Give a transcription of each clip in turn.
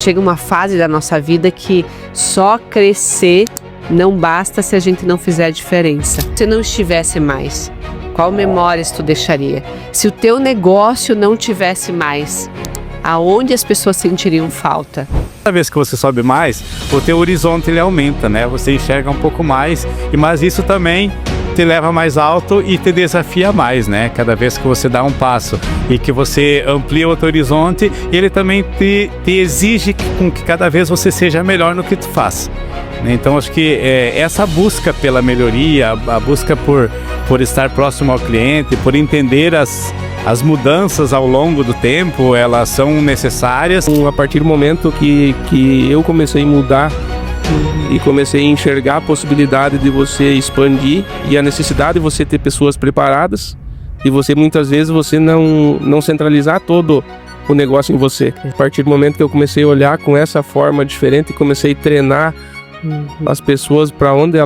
chega uma fase da nossa vida que só crescer não basta se a gente não fizer a diferença. Se não estivesse mais, qual memórias tu deixaria? Se o teu negócio não tivesse mais, aonde as pessoas sentiriam falta? Cada vez que você sobe mais, o teu horizonte ele aumenta, né? Você enxerga um pouco mais, mas isso também te leva mais alto e te desafia mais, né? Cada vez que você dá um passo e que você amplia o teu horizonte, ele também te exige com que cada vez você seja melhor no que tu faz. Então acho que essa busca pela melhoria, a busca por estar próximo ao cliente, por entender as mudanças ao longo do tempo, elas são necessárias. A partir do momento que eu comecei a mudar e comecei a enxergar a possibilidade de você expandir e a necessidade de você ter pessoas preparadas e você muitas vezes você não centralizar todo o negócio em você. A partir do momento que eu comecei a olhar com essa forma diferente e comecei a treinar as pessoas para onde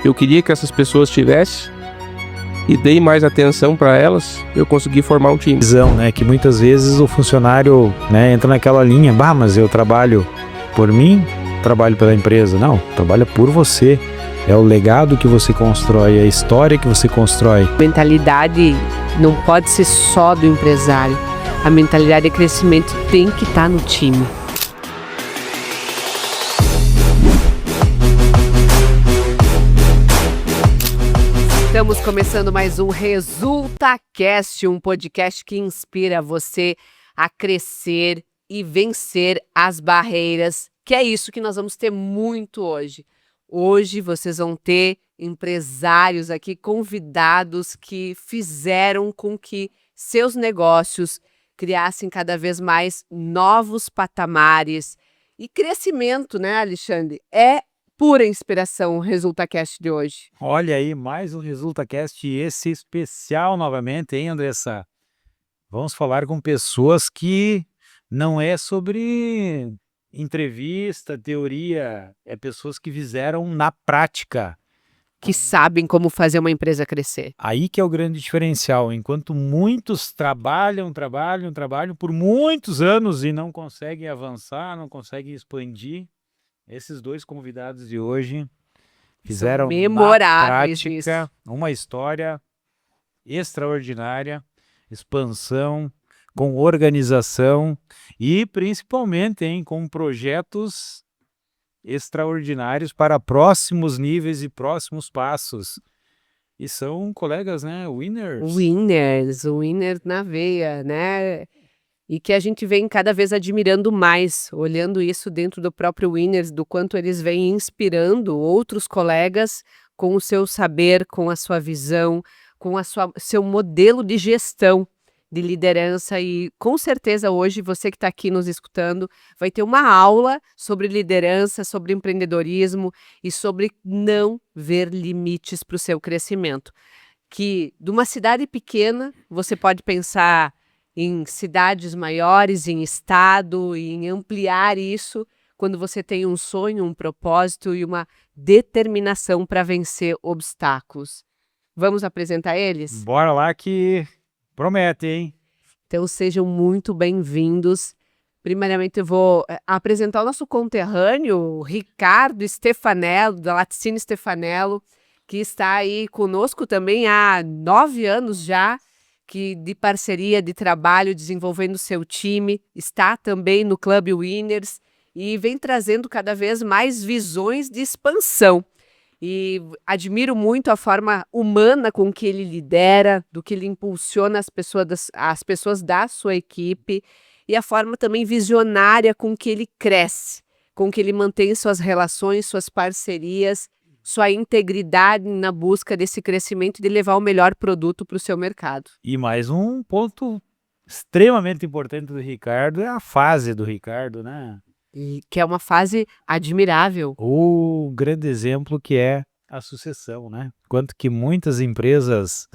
eu queria que essas pessoas estivessem e dei mais atenção para elas, eu consegui formar um time. Visão, né, que muitas vezes o funcionário, né, entra naquela linha, mas eu trabalho por mim, trabalho pela empresa. Não, trabalha por você. É o legado que você constrói, é a história que você constrói. A mentalidade não pode ser só do empresário. A mentalidade de crescimento tem que estar no time. Estamos começando mais um ResultaCast, um podcast que inspira você a crescer e vencer as barreiras, que é isso que nós vamos ter muito hoje. Hoje vocês vão ter empresários aqui, convidados que fizeram com que seus negócios criassem cada vez mais novos patamares e crescimento, né, Alexandre? É pura inspiração o ResultaCast de hoje. Olha aí, mais um ResultaCast, esse especial novamente, hein, Andressa? Vamos falar com pessoas que não é sobre entrevista, teoria, é pessoas que fizeram na prática. Que sabem como fazer uma empresa crescer. Aí que é o grande diferencial. Enquanto muitos trabalham por muitos anos e não conseguem avançar, não conseguem expandir, esses dois convidados de hoje fizeram memoráveis na prática uma história extraordinária, expansão, com organização e principalmente com projetos extraordinários para próximos níveis e próximos passos. E são colegas, né? Winners. Winners na veia, né? E que a gente vem cada vez admirando mais, olhando isso dentro do próprio Winners, do quanto eles vêm inspirando outros colegas com o seu saber, com a sua visão, com seu modelo de gestão, de liderança. E com certeza hoje você que está aqui nos escutando vai ter uma aula sobre liderança, sobre empreendedorismo e sobre não ver limites para o seu crescimento. Que de uma cidade pequena você pode pensar em cidades maiores, em estado, em ampliar isso quando você tem um sonho, um propósito e uma determinação para vencer obstáculos. Vamos apresentar eles? Bora lá que promete, hein? Então sejam muito bem-vindos. Primeiramente eu vou apresentar o nosso conterrâneo, Ricardo Stefanello, da Laticine Stefanello, que está aí conosco também há 9 anos já, de parceria, de trabalho, desenvolvendo seu time, está também no Clube Winners e vem trazendo cada vez mais visões de expansão. E admiro muito a forma humana com que ele lidera, do que ele impulsiona as pessoas da sua equipe e a forma também visionária com que ele cresce, com que ele mantém suas relações, suas parcerias, sua integridade na busca desse crescimento e de levar o melhor produto para o seu mercado. E mais um ponto extremamente importante do Ricardo é a fase do Ricardo, né? E que é uma fase admirável. O grande exemplo que é a sucessão, né? Quanto que muitas empresas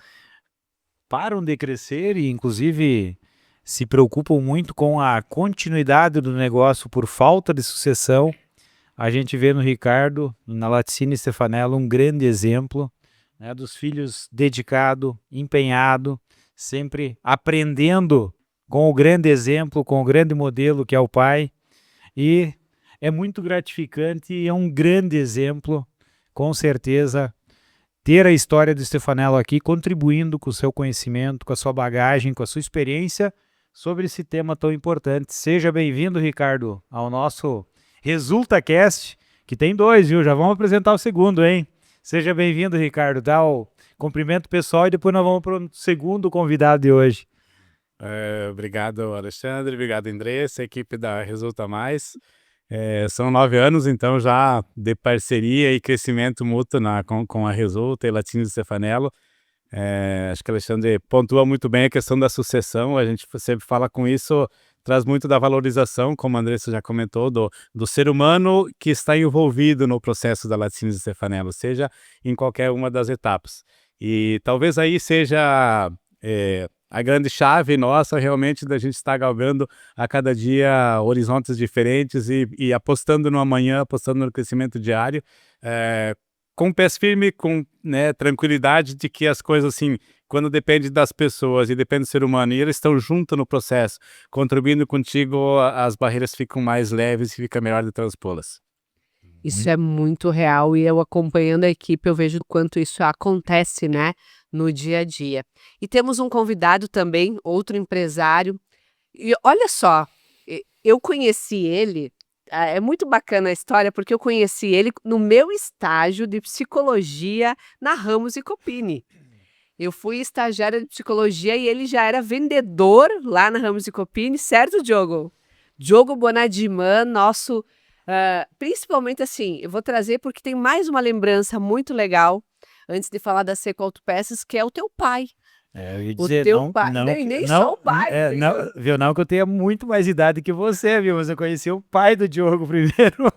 param de crescer e inclusive se preocupam muito com a continuidade do negócio por falta de sucessão. A gente vê no Ricardo, na Laticine Stefanello, um grande exemplo, né, dos filhos dedicado, empenhado, sempre aprendendo com o grande exemplo, com o grande modelo que é o pai. e é muito gratificante e é um grande exemplo, com certeza, ter a história do Stefanello aqui contribuindo com o seu conhecimento, com a sua bagagem, com a sua experiência sobre esse tema tão importante. Seja bem-vindo, Ricardo, ao nosso ResultaCast, que tem 2, viu? Já vamos apresentar o segundo, hein? Seja bem-vindo, Ricardo. Dá o cumprimento pessoal e depois nós vamos para o segundo convidado de hoje. Obrigado, Alexandre. Obrigado, Andressa, a equipe da Resulta Mais. São 9 anos, então, já de parceria e crescimento mútuo com a Resulta e Latins Stefanello. Acho que o Alexandre pontua muito bem a questão da sucessão. A gente sempre fala com isso, traz muito da valorização, como a Andressa já comentou, do ser humano que está envolvido no processo da Latins Stefanello, seja em qualquer uma das etapas. E talvez aí seja a grande chave nossa, realmente, da gente estar galgando a cada dia horizontes diferentes e apostando no amanhã, apostando no crescimento diário, com pés firmes, com, né, tranquilidade de que as coisas, assim, quando depende das pessoas e depende do ser humano, e eles estão juntos no processo, contribuindo contigo, as barreiras ficam mais leves e fica melhor de transpô-las. Isso é muito real e eu acompanhando a equipe eu vejo o quanto isso acontece, né, no dia a dia. E temos um convidado também, outro empresário. E olha só, eu conheci ele, é muito bacana a história, porque eu conheci ele no meu estágio de psicologia na Ramos e Copini. Eu fui estagiária de psicologia e ele já era vendedor lá na Ramos e Copini, certo, Diogo? Diogo Bonadiman, nosso... principalmente assim, eu vou trazer porque tem mais uma lembrança muito legal, antes de falar da Seco Autopeças, que é o teu pai. Eu ia O dizer, teu pai, nem só o pai. viu, não que eu tenha muito mais idade que você, viu, mas eu conheci o pai do Diogo primeiro.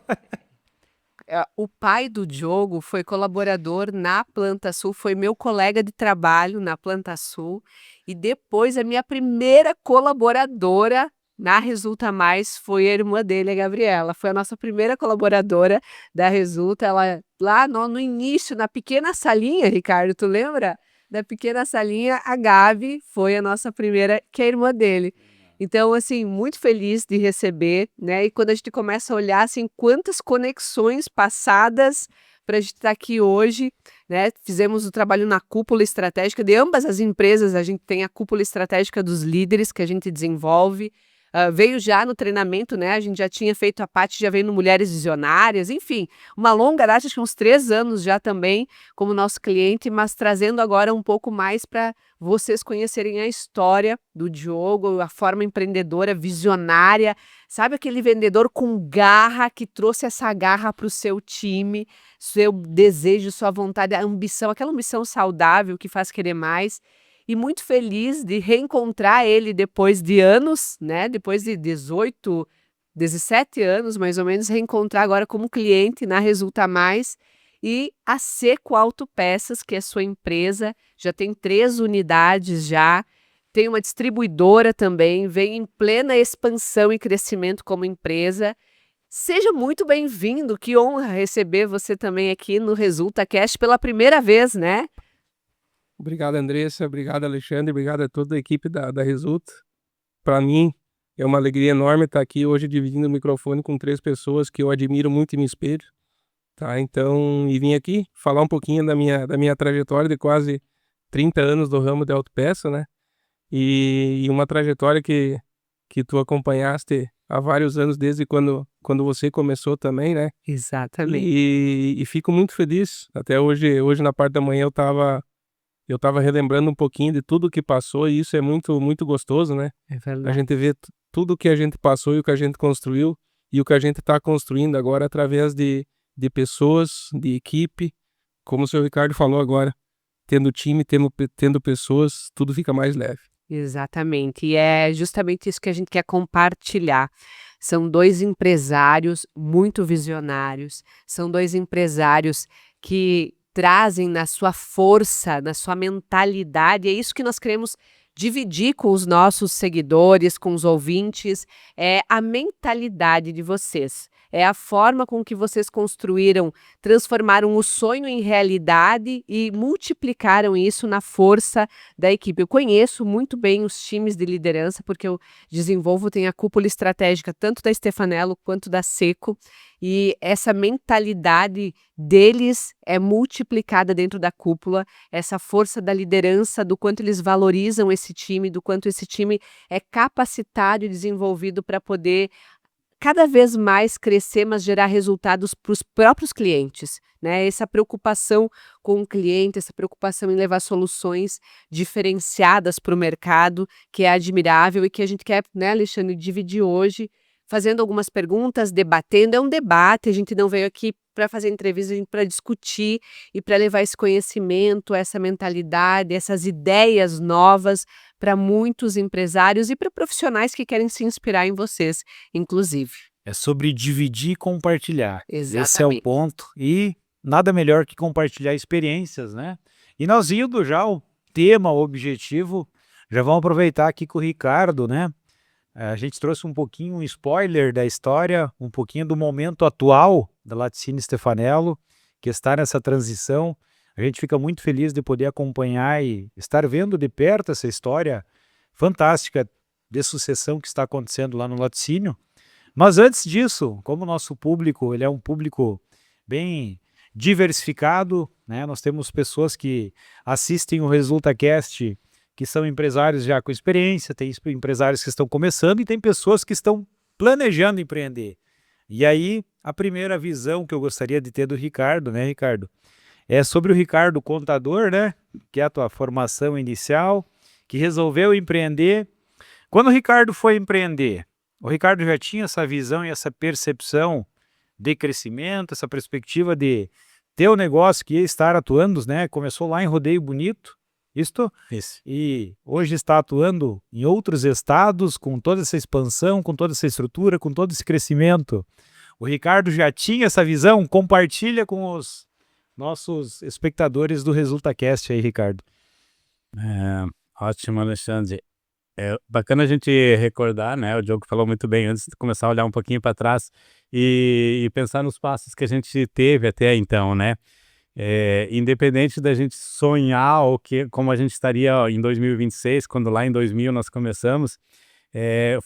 O pai do Diogo foi colaborador na Planta Sul, foi meu colega de trabalho na Planta Sul, e depois a minha primeira colaboradora na Resulta Mais foi a irmã dele, a Gabriela. Foi a nossa primeira colaboradora da Resulta. Ela lá no início, na pequena salinha, Ricardo, tu lembra? Da pequena salinha, a Gabi foi a nossa primeira, que é a irmã dele. Então, assim, muito feliz de receber, né? E quando a gente começa a olhar, assim, quantas conexões passadas para a gente estar aqui hoje, né? Fizemos o trabalho na cúpula estratégica de ambas as empresas. A gente tem a cúpula estratégica dos líderes que a gente desenvolve. Veio já no treinamento, né? A gente já tinha feito a parte, já veio no Mulheres Visionárias, enfim, uma longa data, acho que uns 3 anos já também como nosso cliente, mas trazendo agora um pouco mais para vocês conhecerem a história do Diogo, a forma empreendedora, visionária, sabe aquele vendedor com garra que trouxe essa garra para o seu time, seu desejo, sua vontade, a ambição, aquela ambição saudável que faz querer mais. E muito feliz de reencontrar ele depois de anos, né? Depois de 18, 17 anos, mais ou menos, reencontrar agora como cliente na Resulta Mais. E a Seco Autopeças, que é sua empresa, já tem 3 unidades já, tem uma distribuidora também, vem em plena expansão e crescimento como empresa. Seja muito bem-vindo, que honra receber você também aqui no ResultaCast pela primeira vez, né? Obrigado, Andressa. Obrigado, Alexandre. Obrigado a toda a equipe da Resulta. Para mim, é uma alegria enorme estar aqui hoje dividindo o microfone com 3 pessoas que eu admiro muito e me espelho. Tá? Então, e vim aqui falar um pouquinho da minha trajetória de quase 30 anos do ramo de autopeça, né? E uma trajetória que tu acompanhaste há vários anos, desde quando você começou também, né? Exatamente. E fico muito feliz. Até hoje na parte da manhã eu tava relembrando um pouquinho de tudo que passou, e isso é muito, muito gostoso, né? É A verdade. gente vê tudo que a gente passou e o que a gente construiu e o que a gente está construindo agora através de pessoas, de equipe, como o senhor Ricardo falou agora, tendo time, tendo pessoas, tudo fica mais leve. Exatamente, e é justamente isso que a gente quer compartilhar. São 2 empresários muito visionários, são 2 empresários que trazem na sua força, na sua mentalidade, é isso que nós queremos dividir com os nossos seguidores, com os ouvintes, é a mentalidade de vocês. É a forma com que vocês construíram, transformaram o sonho em realidade e multiplicaram isso na força da equipe. Eu conheço muito bem os times de liderança, porque eu desenvolvo, tem a cúpula estratégica tanto da Stefanello quanto da Seco, e essa mentalidade deles é multiplicada dentro da cúpula, essa força da liderança, do quanto eles valorizam esse time, do quanto esse time é capacitado e desenvolvido para poder cada vez mais crescer, mas gerar resultados para os próprios clientes, né? Essa preocupação com o cliente, essa preocupação em levar soluções diferenciadas para o mercado, que é admirável e que a gente quer, né, Alexandre, dividir hoje, fazendo algumas perguntas, debatendo. É um debate, a gente não veio aqui para fazer entrevista, a gente para discutir e para levar esse conhecimento, essa mentalidade, essas ideias novas para muitos empresários e para profissionais que querem se inspirar em vocês, inclusive. É sobre dividir e compartilhar. Esse é o Exatamente. ponto. E nada melhor que compartilhar experiências, né? E nós indo já ao tema, o objetivo, já vamos aproveitar aqui com o Ricardo, né? A gente trouxe um pouquinho um spoiler da história, um pouquinho do momento atual da Laticínios Stefanello, que está nessa transição. A gente fica muito feliz de poder acompanhar e estar vendo de perto essa história fantástica de sucessão que está acontecendo lá no laticínio. Mas antes disso, como o nosso público ele é um público bem diversificado, né? Nós temos pessoas que assistem o ResultaCast que são empresários já com experiência, tem empresários que estão começando e tem pessoas que estão planejando empreender. E aí, a primeira visão que eu gostaria de ter do Ricardo, né, Ricardo? É sobre o Ricardo contador, né? Que é a tua formação inicial, que resolveu empreender. Quando o Ricardo foi empreender, o Ricardo já tinha essa visão e essa percepção de crescimento, essa perspectiva de ter o negócio que ia estar atuando, né? Começou lá em Rodeio Bonito, Isso. E hoje está atuando em outros estados, com toda essa expansão, com toda essa estrutura, com todo esse crescimento. O Ricardo já tinha essa visão? Compartilha com os nossos espectadores do ResultaCast aí, Ricardo. Ótimo, Alexandre. É bacana a gente recordar, né? O Diogo falou muito bem antes de começar a olhar um pouquinho para trás e pensar nos passos que a gente teve até então, né? Independente da gente sonhar ou como a gente estaria em 2026, quando lá em 2000 nós começamos,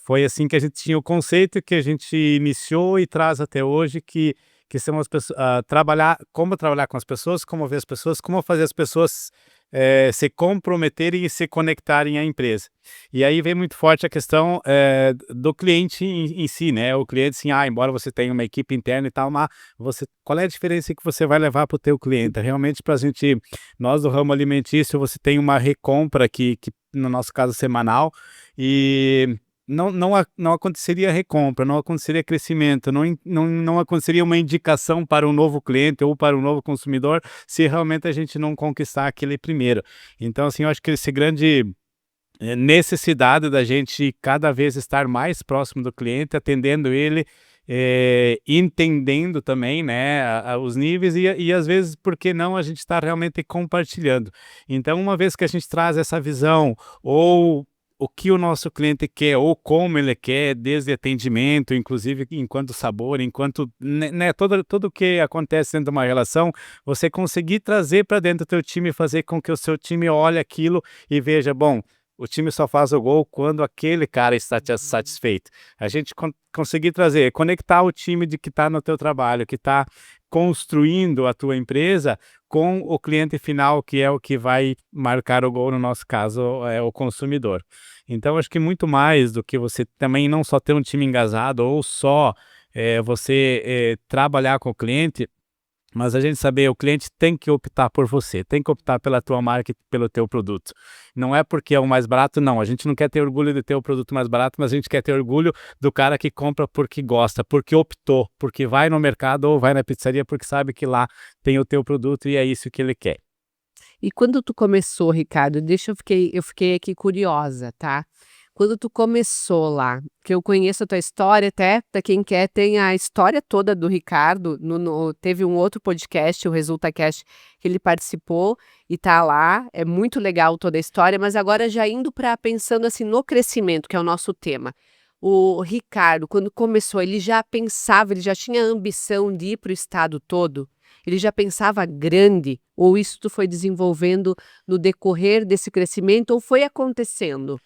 foi assim que a gente tinha o conceito que a gente iniciou e traz até hoje, que são as pessoas, como trabalhar com as pessoas, como ver as pessoas, como fazer as pessoas se comprometerem e se conectarem à empresa. E aí vem muito forte a questão do cliente em si, né? O cliente, assim, embora você tenha uma equipe interna e tal, mas qual é a diferença que você vai levar para o teu cliente? Realmente, para a gente, nós do ramo alimentício, você tem uma recompra que no nosso caso, semanal, e não aconteceria recompra, não aconteceria crescimento, não aconteceria uma indicação para um novo cliente ou para um novo consumidor se realmente a gente não conquistar aquele primeiro. Então, assim, eu acho que esse grande necessidade da gente cada vez estar mais próximo do cliente, atendendo ele, entendendo também, né, os níveis e às vezes, por que não, a gente está realmente compartilhando. Então, uma vez que a gente traz essa visão, ou o que o nosso cliente quer, ou como ele quer, desde atendimento, inclusive enquanto sabor, enquanto, né, tudo que acontece dentro de uma relação, você conseguir trazer para dentro do teu time, fazer com que o seu time olhe aquilo e veja, bom, o time só faz o gol quando aquele cara está satisfeito. A gente conseguir trazer, conectar o time de que está no teu trabalho, que está construindo a tua empresa, com o cliente final, que é o que vai marcar o gol, no nosso caso, é o consumidor. Então, acho que muito mais do que você também não só ter um time engajado, ou só você trabalhar com o cliente, mas a gente saber, o cliente tem que optar por você, tem que optar pela tua marca e pelo teu produto. Não é porque é o mais barato, não. A gente não quer ter orgulho de ter o produto mais barato, mas a gente quer ter orgulho do cara que compra porque gosta, porque optou, porque vai no mercado ou vai na pizzaria porque sabe que lá tem o teu produto e é isso que ele quer. E quando tu começou, Ricardo, eu fiquei aqui curiosa, tá? Quando tu começou lá, que eu conheço a tua história, até para quem quer, tem a história toda do Ricardo, teve um outro podcast, o ResultaCast, que ele participou e tá lá, é muito legal toda a história, mas agora já indo para pensando assim no crescimento, que é o nosso tema. O Ricardo, quando começou, ele já pensava, ele já tinha a ambição de ir para o estado todo? Ele já pensava grande? Ou isso tu foi desenvolvendo no decorrer desse crescimento ou foi acontecendo?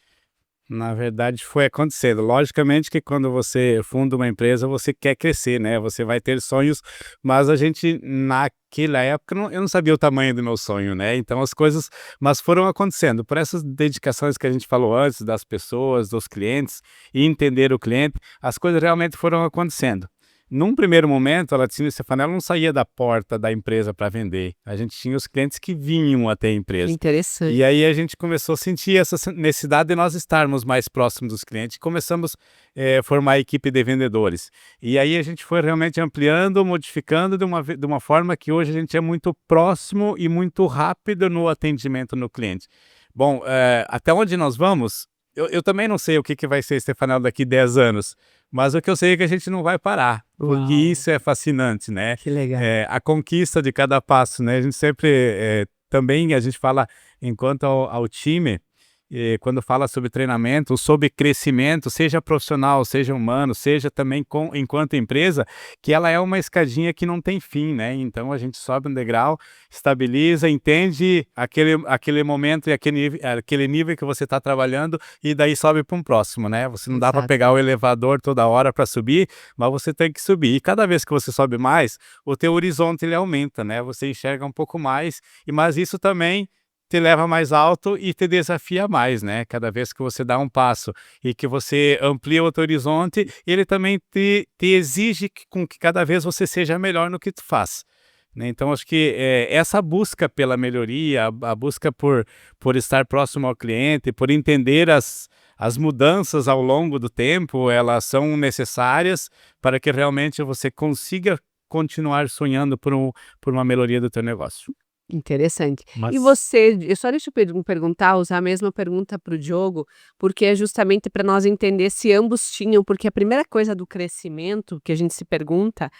Na verdade, foi acontecendo. Logicamente que quando você funda uma empresa, você quer crescer, né? Você vai ter sonhos, mas a gente, naquela época, eu não sabia o tamanho do meu sonho, né? Então as coisas, mas foram acontecendo. Por essas dedicações que a gente falou antes, das pessoas, dos clientes, e entender o cliente, as coisas realmente foram acontecendo. Num primeiro momento, a Laticínios Stefanello não saía da porta da empresa para vender. A gente tinha os clientes que vinham até a empresa. Interessante. E aí a gente começou a sentir essa necessidade de nós estarmos mais próximos dos clientes. Começamos a formar a equipe de vendedores. E aí a gente foi realmente ampliando, modificando de uma forma que hoje a gente é muito próximo e muito rápido no atendimento no cliente. Bom, até onde nós vamos? Eu também não sei o que vai ser Stefanello daqui 10 anos, mas o que eu sei é que a gente não vai parar, porque Uau. isso é fascinante, né? Que legal. A conquista de cada passo, né? A gente sempre, também a gente fala enquanto ao time, quando fala sobre treinamento, sobre crescimento, seja profissional, seja humano, seja também enquanto empresa, que ela é uma escadinha que não tem fim, né? Então a gente sobe um degrau, estabiliza, entende aquele momento e aquele nível que você está trabalhando e daí sobe para um próximo, né? Você não dá para Exato. pegar o elevador toda hora para subir, mas você tem que subir. E cada vez que você sobe mais, o teu horizonte ele aumenta, né? Você enxerga um pouco mais, mas isso também te leva mais alto e te desafia mais, né? Cada vez que você dá um passo e que você amplia o teu horizonte, ele também te exige com que cada vez você seja melhor no que tu faz, né? Então, acho que essa busca pela melhoria, a busca por estar próximo ao cliente, por entender as mudanças ao longo do tempo, elas são necessárias para que realmente você consiga continuar sonhando por uma melhoria do teu negócio. Interessante. Mas E você, deixa eu perguntar, usar a mesma pergunta para o Diogo, porque é justamente para nós entender se ambos tinham, porque a primeira coisa do crescimento que a gente se pergunta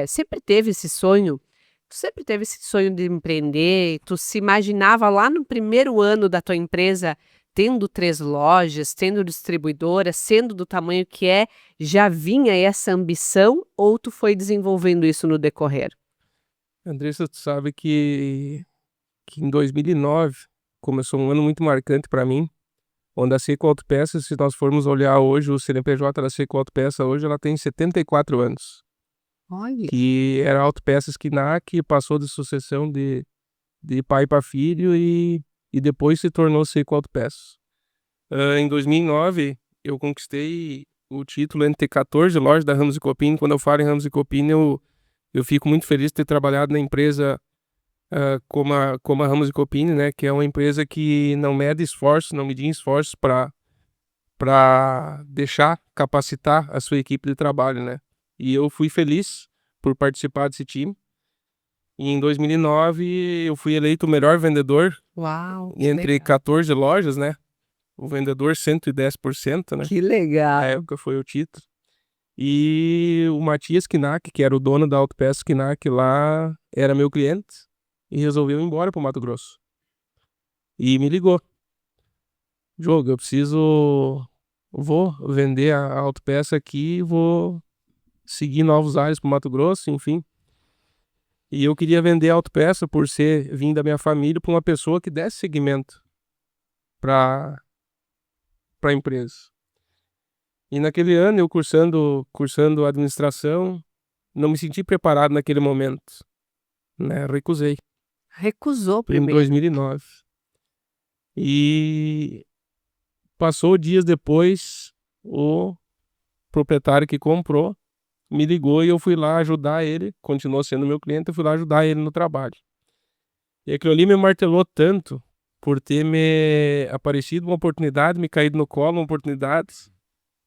sempre teve esse sonho? Tu sempre teve esse sonho de empreender? Tu se imaginava lá no primeiro ano da tua empresa tendo 3 lojas, tendo distribuidora, sendo do tamanho que é, já vinha essa ambição ou tu foi desenvolvendo isso no decorrer? Andressa, tu sabe que em 2009 começou um ano muito marcante para mim, onde a Seco Autopeças, se nós formos olhar hoje, o CNPJ da Seco Autopeças hoje, ela tem 74 anos. Olha. Que era Autopeças Knack, passou de sucessão de pai para filho e depois se tornou Seco Autopeças. Em 2009, eu conquistei o título entre 14 lojas da Ramos e Copini. Quando eu falo em Ramos e Copini, eu fico muito feliz de ter trabalhado na empresa como a Ramos e Copini, né? Que é uma empresa que não mede esforços, não media esforços para deixar capacitar a sua equipe de trabalho, né? E eu fui feliz por participar desse time. E em 2009 eu fui eleito o melhor vendedor Uau, que entre legal. 14 lojas, né? O vendedor 110%, né? Que Na legal. época foi o título. E o Matias Knack, que era o dono da Autopeças Knack lá, era meu cliente e resolveu ir embora pro Mato Grosso. E me ligou. Diogo, vou vender a autopeça aqui, vou seguir novos ares pro Mato Grosso, enfim. E eu queria vender a autopeça por ser vindo da minha família para uma pessoa que desse seguimento para a empresa. E naquele ano, eu cursando administração, não me senti preparado naquele momento, né? Recusei, Recusou em primeiro. 2009. E passou dias depois, o proprietário que comprou me ligou e eu fui lá ajudar ele, continuou sendo meu cliente, eu fui lá ajudar ele no trabalho. E aquilo ali me martelou tanto por ter me aparecido uma oportunidade, me caído no colo uma oportunidade,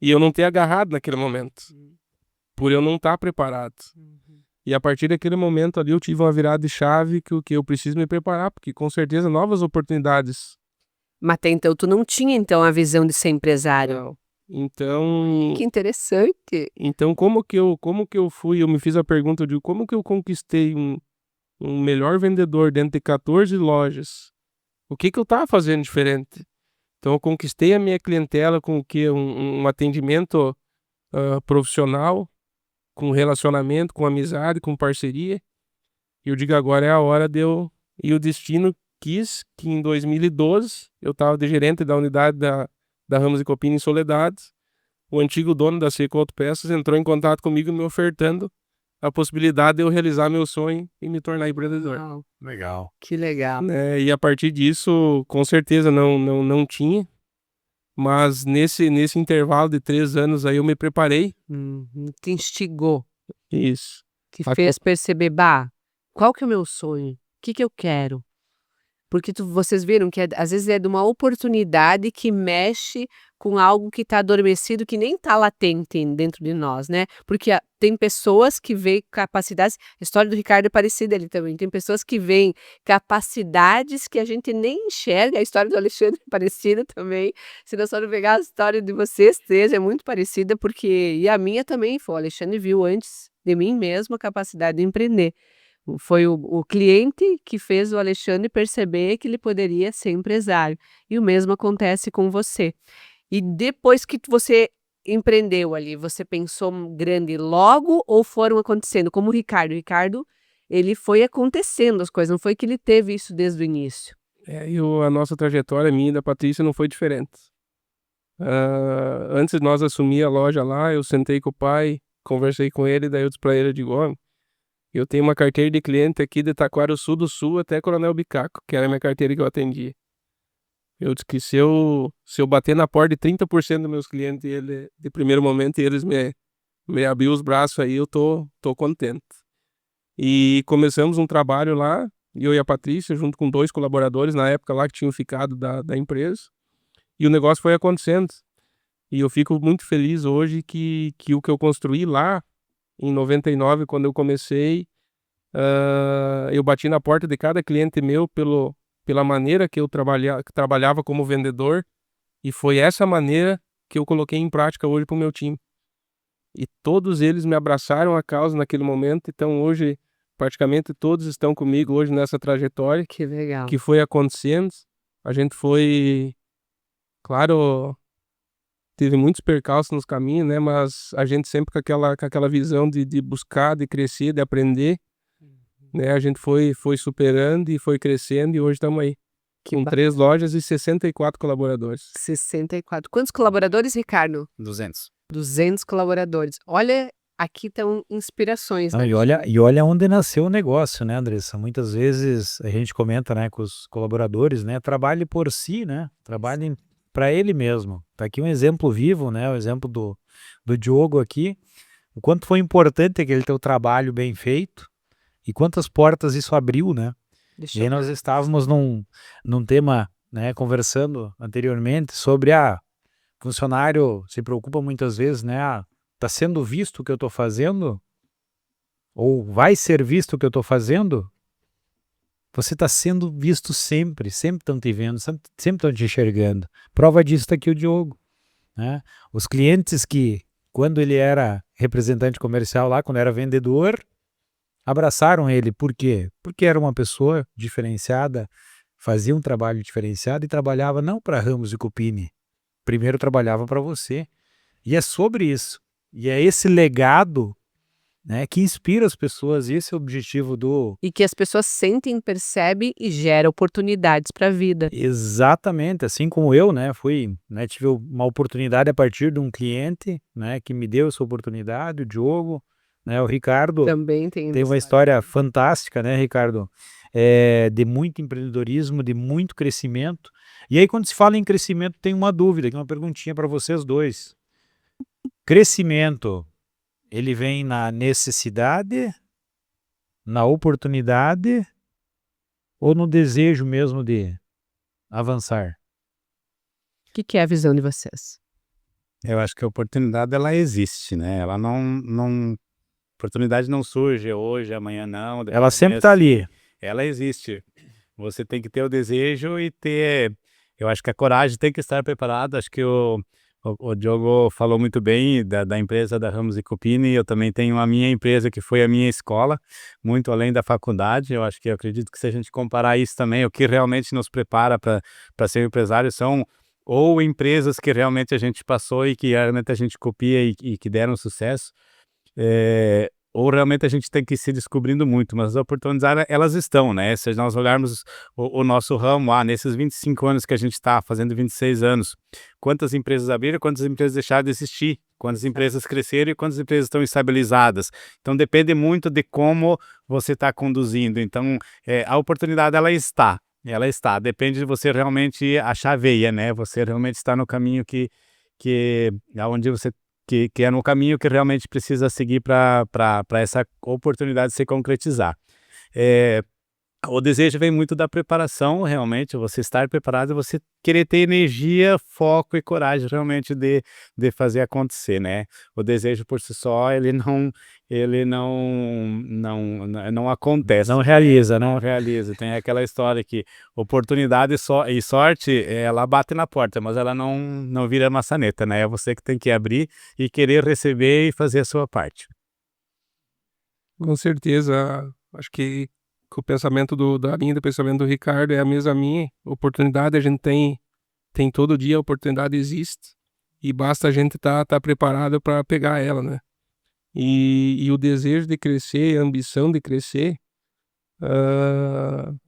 e eu não ter agarrado naquele momento, por eu não estar preparado. E a partir daquele momento ali eu tive uma virada de chave que eu preciso me preparar, porque com certeza novas oportunidades Mas até então tu não tinha então a visão de ser empresário. Não. Então, Que interessante. como que eu fui, eu me fiz a pergunta de como que eu conquistei um melhor vendedor dentro de 14 lojas? O que que eu estava fazendo diferente? Então eu conquistei a minha clientela com o quê? Um atendimento profissional, com relacionamento, com amizade, com parceria. E eu digo, agora é a hora de eu... E o destino quis que em 2012 eu estava de gerente da unidade da Ramos e Copini em Soledade. O antigo dono da Seco Autopeças entrou em contato comigo me ofertando a possibilidade de eu realizar meu sonho e me tornar empreendedor. Uau, Legal. que legal. Né? E a partir disso, com certeza não tinha. Mas nesse intervalo de 3 anos aí eu me preparei. Te instigou, Isso. te A fez perceber, bah, qual que é o meu sonho? O que que eu quero? Porque vocês viram que às vezes é de uma oportunidade que mexe com algo que está adormecido, que nem está latente dentro de nós, né? Porque tem pessoas que veem capacidades, a história do Ricardo é parecida ali também, tem pessoas que veem capacidades que a gente nem enxerga, a história do Alexandre é parecida também, se nós formos pegar a história de vocês três, é muito parecida, e a minha também foi, o Alexandre viu antes de mim mesmo a capacidade de empreender. Foi o cliente que fez o Alexandre perceber que ele poderia ser empresário. E o mesmo acontece com você. E depois que você empreendeu ali, você pensou grande logo ou foram acontecendo? Como o Ricardo. O Ricardo, ele foi acontecendo as coisas, não foi que ele teve isso desde o início. a nossa trajetória, minha e da Patrícia, não foi diferente. Antes de nós assumir a loja lá, eu sentei com o pai, conversei com ele, daí eu disse pra ele, eu digo, ó, eu tenho uma carteira de cliente aqui de Taquarussu do Sul até Coronel Bicaco, que era a minha carteira que eu atendia. Eu disse que se eu bater na porta de 30% dos meus clientes, de primeiro momento, e eles me abrir os braços aí, eu tô contente. E começamos um trabalho lá, eu e a Patrícia, junto com 2 colaboradores na época lá que tinham ficado da empresa. E o negócio foi acontecendo. E eu fico muito feliz hoje que o que eu construí lá, em 99, quando eu comecei, eu bati na porta de cada cliente meu pela maneira que eu trabalhava como vendedor. E foi essa maneira que eu coloquei em prática hoje para o meu time. E todos eles me abraçaram a causa naquele momento. Então hoje, praticamente todos estão comigo hoje nessa trajetória Que legal. que foi acontecendo. A gente foi, claro, teve muitos percalços nos caminhos, né? Mas a gente sempre com aquela visão de buscar, de crescer, de aprender, né? A gente foi superando e foi crescendo e hoje estamos aí. Com 3 lojas e 64 colaboradores. 64. Quantos colaboradores, Ricardo? 200. 200 colaboradores. Olha, aqui estão inspirações, Não, né? e olha onde nasceu o negócio, né, Andressa? Muitas vezes a gente comenta, né, com os colaboradores, né, trabalhe por si, né, trabalhem para ele mesmo. Tá aqui um exemplo vivo, né, o exemplo do Diogo aqui, o quanto foi importante aquele teu trabalho bem feito e quantas portas isso abriu, né? Deixa E aí eu nós ver. estávamos num tema, né, conversando anteriormente sobre funcionário se preocupa muitas vezes, né, tá sendo visto o que eu tô fazendo? Ou vai ser visto o que eu estou fazendo? Você está sendo visto sempre, sempre estão te vendo, sempre estão te enxergando. Prova disso está aqui o Diogo, né? Os clientes que, quando ele era representante comercial lá, quando era vendedor, abraçaram ele. Por quê? Porque era uma pessoa diferenciada, fazia um trabalho diferenciado e trabalhava não para Ramos e Copini, primeiro trabalhava para você. E é sobre isso. E é esse legado, né, que inspira as pessoas, e esse é o objetivo E que as pessoas sentem, percebem e gera oportunidades para a vida. Exatamente, assim como eu, né, tive uma oportunidade a partir de um cliente, né, que me deu essa oportunidade, o Diogo, né, o Ricardo Também tem tem uma história fantástica, né, Ricardo, de muito empreendedorismo, de muito crescimento. E aí quando se fala em crescimento, tem uma dúvida, aqui uma perguntinha para vocês dois. Crescimento, ele vem na necessidade, na oportunidade ou no desejo mesmo de avançar? O que é a visão de vocês? Eu acho que a oportunidade ela existe, né? Ela oportunidade não surge hoje, amanhã não. Ela sempre está ali. Ela existe. Você tem que ter o desejo e ter Eu acho que a coragem tem que estar preparada. Acho que o Diogo falou muito bem da empresa da Ramos e Cupini. Eu também tenho a minha empresa, que foi a minha escola, muito além da faculdade. Eu acho que, eu acredito que, se a gente comparar isso também, o que realmente nos prepara para ser empresário são ou empresas que realmente a gente passou e que realmente a gente copia e que deram sucesso, ou realmente a gente tem que ir se descobrindo muito, mas as oportunidades, elas estão, né? Se nós olharmos o nosso ramo, nesses 25 anos que a gente está fazendo, 26 anos, quantas empresas abriram, quantas empresas deixaram de existir, quantas empresas cresceram e quantas empresas estão estabilizadas. Então depende muito de como você está conduzindo. Então a oportunidade, ela está, depende de você realmente achar a veia, né? Você realmente está no caminho aonde você que é no caminho que realmente precisa seguir para essa oportunidade se concretizar. O desejo vem muito da preparação, realmente, você estar preparado, você querer ter energia, foco e coragem realmente de fazer acontecer, né? O desejo por si só, ele não acontece. Não realiza, né? Não realiza. Tem aquela história que oportunidade e sorte, ela bate na porta, mas ela não vira maçaneta, né? É você que tem que abrir e querer receber e fazer a sua parte. Com certeza, acho que o pensamento da linha do pensamento do Ricardo é a mesma minha. Oportunidade a gente tem todo dia, a oportunidade existe e basta a gente tá preparado para pegar ela, né? E o desejo de crescer, a ambição de crescer,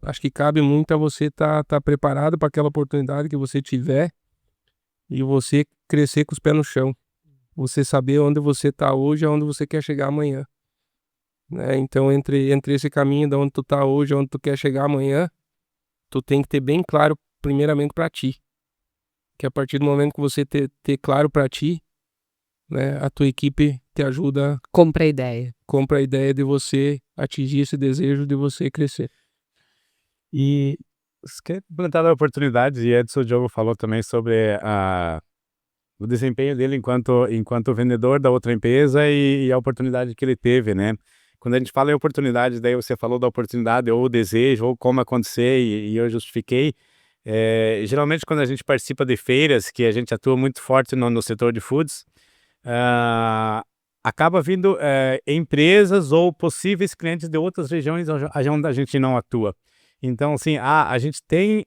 acho que cabe muito a você tá preparado para aquela oportunidade que você tiver e você crescer com os pés no chão. Você saber onde você tá hoje e aonde você quer chegar amanhã. Né? Então, entre esse caminho de onde tu tá hoje, onde tu quer chegar amanhã, tu tem que ter bem claro, primeiramente, para ti. Que a partir do momento que você ter claro para ti, né, a tua equipe te ajuda, Compra a ideia. compra a ideia de você atingir esse desejo de você crescer. E você quer implementar a oportunidade, e Edson, o Diogo falou também sobre o desempenho dele enquanto vendedor da outra empresa e a oportunidade que ele teve, né? Quando a gente fala em oportunidade, daí você falou da oportunidade, ou o desejo, ou como acontecer, e eu justifiquei. Geralmente, quando a gente participa de feiras, que a gente atua muito forte no setor de foods, acaba vindo empresas ou possíveis clientes de outras regiões onde a gente não atua. Então, assim, a gente tem,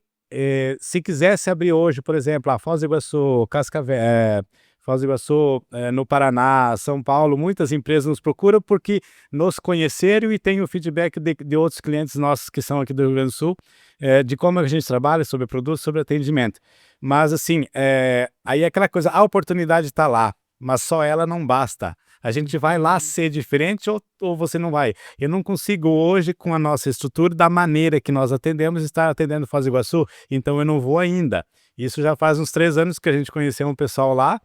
se quisesse abrir hoje, por exemplo, a Foz do Iguaçu, Cascavel, Foz do Iguaçu, no Paraná, São Paulo, muitas empresas nos procuram porque nos conheceram e tem o feedback de outros clientes nossos que são aqui do Rio Grande do Sul, de como a gente trabalha, sobre produtos, sobre atendimento. Mas, assim, aí é aquela coisa, a oportunidade está lá, mas só ela não basta. A gente vai lá ser diferente ou você não vai. Eu não consigo hoje, com a nossa estrutura, da maneira que nós atendemos, estar atendendo Foz do Iguaçu, então eu não vou ainda. Isso já faz uns 3 anos que a gente conheceu um pessoal lá,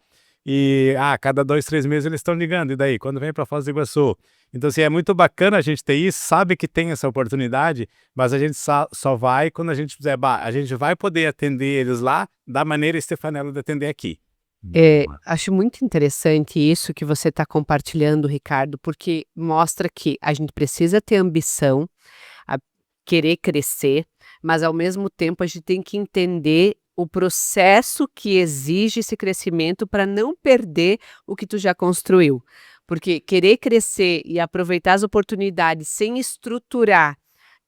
e cada 2, 3 meses eles estão ligando, e daí? Quando vem para Foz do Iguaçu? Então, assim, é muito bacana a gente ter isso, sabe que tem essa oportunidade, mas a gente só vai quando a gente fizer, a gente vai poder atender eles lá da maneira Stefanello de atender aqui. Acho muito interessante isso que você está compartilhando, Ricardo, porque mostra que a gente precisa ter ambição, querer crescer, mas ao mesmo tempo a gente tem que entender o processo que exige esse crescimento para não perder o que tu já construiu. Porque querer crescer e aproveitar as oportunidades sem estruturar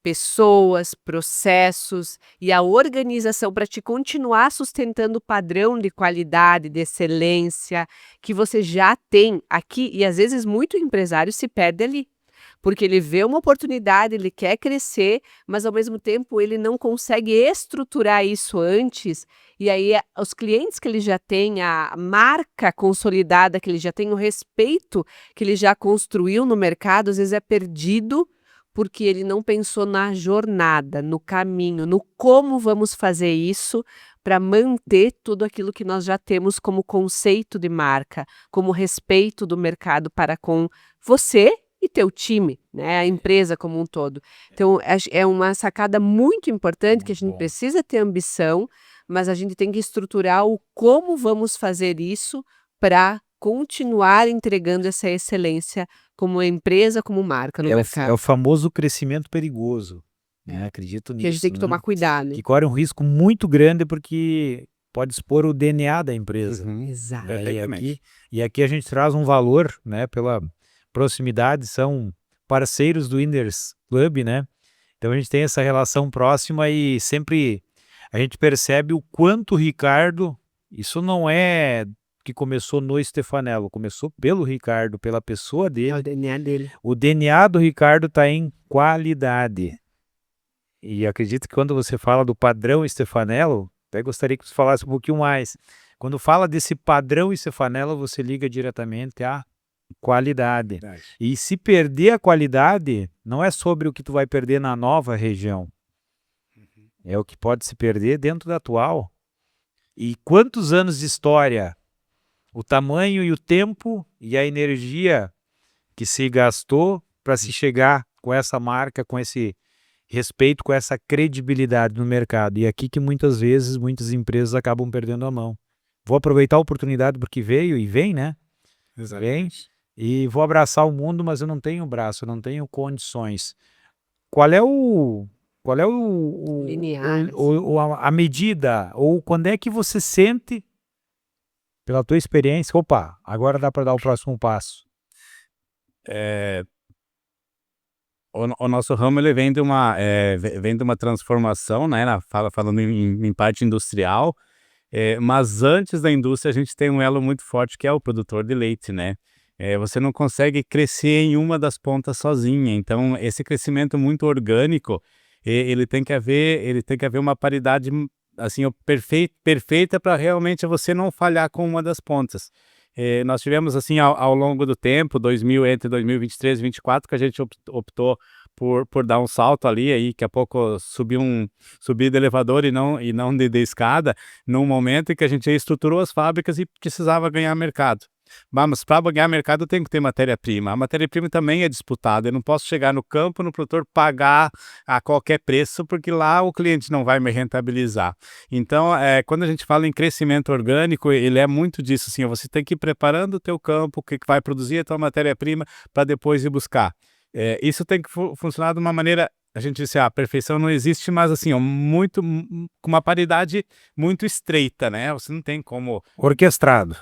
pessoas, processos e a organização para te continuar sustentando o padrão de qualidade, de excelência que você já tem aqui, e às vezes muito empresário se perde ali. Porque ele vê uma oportunidade, ele quer crescer, mas ao mesmo tempo ele não consegue estruturar isso antes, e aí os clientes que ele já tem, a marca consolidada que ele já tem, o respeito que ele já construiu no mercado, às vezes é perdido porque ele não pensou na jornada, no caminho, no como vamos fazer isso para manter tudo aquilo que nós já temos como conceito de marca, como respeito do mercado para com você e teu time, né, a empresa como um todo. Então, é uma sacada muito importante que a gente precisa ter ambição, mas a gente tem que estruturar o como vamos fazer isso para continuar entregando essa excelência como empresa, como marca no mercado. É o famoso crescimento perigoso, né? Acredito nisso. Que a gente tem que né? tomar cuidado. Que corre um risco muito grande porque pode expor o DNA da empresa. Exato. Né? Perfeitamente. E aqui a gente traz um valor, né, pela proximidade, são parceiros do Winners Club, né? Então a gente tem essa relação próxima e sempre a gente percebe o quanto o Ricardo, isso não é que começou no Stefanello, começou pelo Ricardo, pela pessoa É o dele. DNA dele. O DNA do Ricardo está em qualidade. E acredito que quando você fala do padrão Stefanello, até gostaria que você falasse um pouquinho mais. Quando fala desse padrão Stefanello, você liga diretamente à qualidade. E se perder a qualidade, não é sobre o que tu vai perder na nova região. É o que pode se perder dentro da atual. E quantos anos de história, o tamanho e o tempo e a energia que se gastou para se chegar com essa marca, com esse respeito, com essa credibilidade no mercado. E aqui que muitas vezes, muitas empresas acabam perdendo a mão. Vou aproveitar a oportunidade porque veio e vem, né? Vem. E vou abraçar o mundo, mas eu não tenho braço, eu não tenho condições. Qual é Linear, a medida? Ou quando é que você sente, pela tua experiência, opa, agora dá para dar o próximo passo? O nosso ramo ele vem de uma transformação, né? Falando em parte industrial, mas antes da indústria a gente tem um elo muito forte que é o produtor de leite, né? Você não consegue crescer em uma das pontas sozinha, então esse crescimento muito orgânico, ele tem que haver uma paridade assim, perfeita para realmente você não falhar com uma das pontas. Nós tivemos assim ao longo do tempo, entre 2023 e 2024, que a gente optou por dar um salto ali, aí daqui a pouco subir de elevador e não de escada, num momento em que a gente estruturou as fábricas e precisava ganhar mercado. Mas para ganhar mercado tem que ter matéria-prima. A matéria-prima também é disputada. Eu não posso chegar no campo, no produtor, pagar a qualquer preço, porque lá o cliente não vai me rentabilizar. Então, quando a gente fala em crescimento orgânico, ele é muito disso, assim, você tem que ir preparando o teu campo, o que vai produzir a tua matéria-prima, para depois ir buscar. Isso tem que funcionar de uma maneira, a gente disse, a perfeição não existe, mas assim, com uma paridade muito estreita, né? Você não tem como... Orquestrado,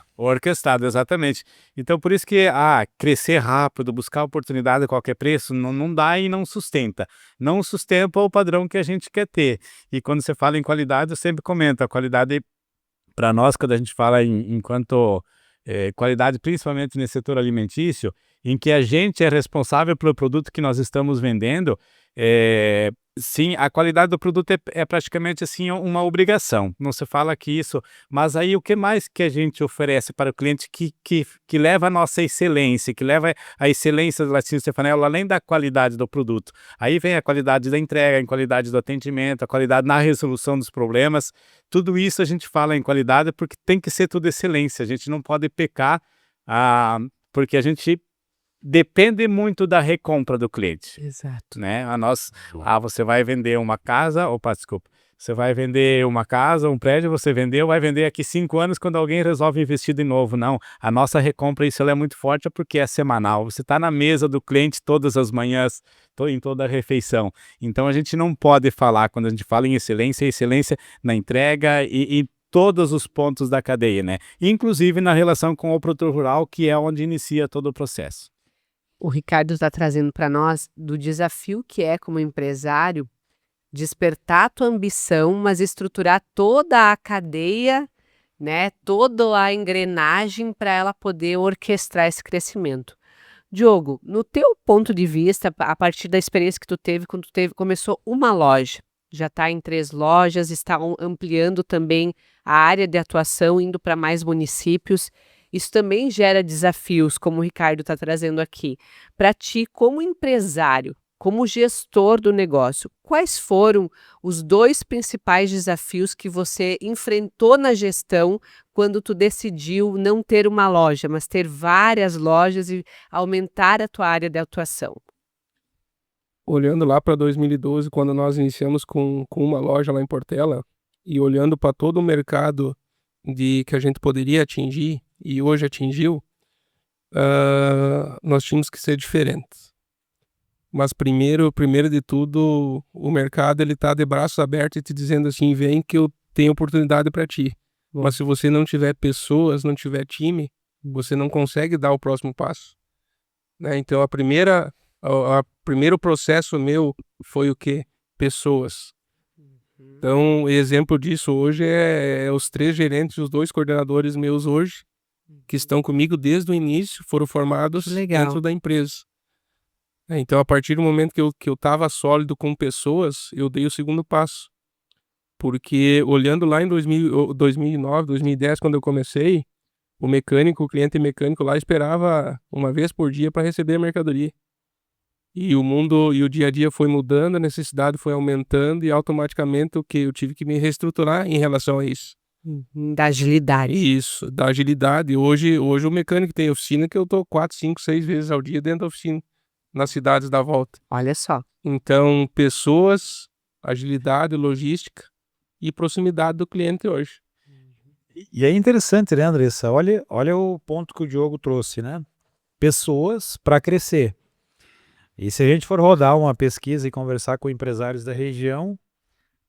exatamente. Então, por isso que crescer rápido, buscar oportunidade a qualquer preço, não dá e não sustenta. Não sustenta o padrão que a gente quer ter. E quando você fala em qualidade, eu sempre comento, a qualidade, para nós, quando a gente fala enquanto qualidade, principalmente nesse setor alimentício, em que a gente é responsável pelo produto que nós estamos vendendo, sim, a qualidade do produto é praticamente assim uma obrigação. Não se fala que isso, mas aí o que mais que a gente oferece para o cliente que leva a nossa excelência, que leva a excelência do Latino Stefanello, além da qualidade do produto. Aí vem a qualidade da entrega, a qualidade do atendimento, a qualidade na resolução dos problemas. Tudo isso a gente fala em qualidade porque tem que ser tudo excelência. A gente não pode pecar, porque a gente depende muito da recompra do cliente. Exato. Né? Você vai vender uma casa, você vai vender uma casa, um prédio, você vendeu, vai vender aqui 5 anos quando alguém resolve investir de novo. Não, a nossa recompra, isso ela é muito forte porque é semanal. Você está na mesa do cliente todas as manhãs, em toda a refeição. Então a gente não pode falar, quando a gente fala em excelência na entrega e todos os pontos da cadeia, né? Inclusive na relação com o produtor rural, que é onde inicia todo o processo. O Ricardo está trazendo para nós do desafio que é, como empresário, despertar a tua ambição, mas estruturar toda a cadeia, né, toda a engrenagem para ela poder orquestrar esse crescimento. Diogo, no teu ponto de vista, a partir da experiência que tu teve quando começou uma loja, já está em 3 lojas, está ampliando também a área de atuação, indo para mais municípios. Isso também gera desafios, como o Ricardo está trazendo aqui. Para ti, como empresário, como gestor do negócio, quais foram os 2 principais desafios que você enfrentou na gestão quando tu decidiu não ter uma loja, mas ter várias lojas e aumentar a tua área de atuação? Olhando lá para 2012, quando nós iniciamos com uma loja lá em Portela, e olhando para todo o mercado que a gente poderia atingir, e hoje atingiu, nós tínhamos que ser diferentes. Mas primeiro de tudo, o mercado ele tá de braços abertos e te dizendo assim, vem que eu tenho oportunidade para ti. Mas se você não tiver pessoas, não tiver time, você não consegue dar o próximo passo, né? Então a primeiro processo meu foi o quê? Pessoas. Então, exemplo disso hoje é os 3 gerentes, os 2 coordenadores meus hoje, que estão comigo desde o início, foram formados Legal. dentro da empresa. Então, a partir do momento que eu estava sólido com pessoas, eu dei o segundo passo. Porque olhando lá em 2009, 2010, quando eu comecei, o cliente mecânico lá esperava uma vez por dia para receber a mercadoria. E o mundo e o dia a dia foi mudando, a necessidade foi aumentando e automaticamente eu tive que me reestruturar em relação a isso. Da agilidade. Isso, da agilidade. Hoje o mecânico tem oficina que eu tô 4, 5, 6 vezes ao dia dentro da oficina, nas cidades da volta. Olha só. Então, pessoas, agilidade, logística e proximidade do cliente hoje. E é interessante, né, Andressa? Olha o ponto que o Diogo trouxe, né? Pessoas para crescer. E se a gente for rodar uma pesquisa e conversar com empresários da região,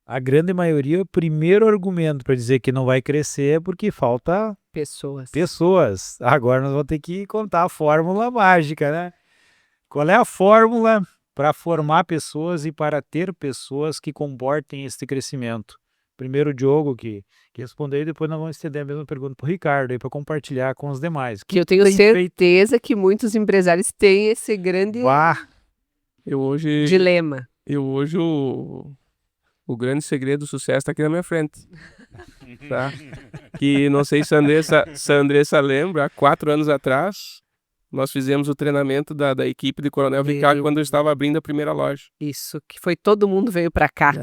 a grande maioria, o primeiro argumento para dizer que não vai crescer é porque falta Pessoas. pessoas. Agora nós vamos ter que contar a fórmula mágica, né? Qual é a fórmula para formar pessoas e para ter pessoas que comportem esse crescimento? Primeiro o Diogo que respondeu e depois nós vamos estender a mesma pergunta para o Ricardo aí para compartilhar com os demais. Que eu tenho tem feito? certeza que muitos empresários têm esse grande Eu dilema. hoje o grande segredo do sucesso está aqui na minha frente. Tá? Que não sei se a Andressa lembra, há 4 anos atrás, nós fizemos o treinamento da equipe de Coronel Ricardo quando eu estava abrindo a primeira loja. Isso, que foi todo mundo veio para cá.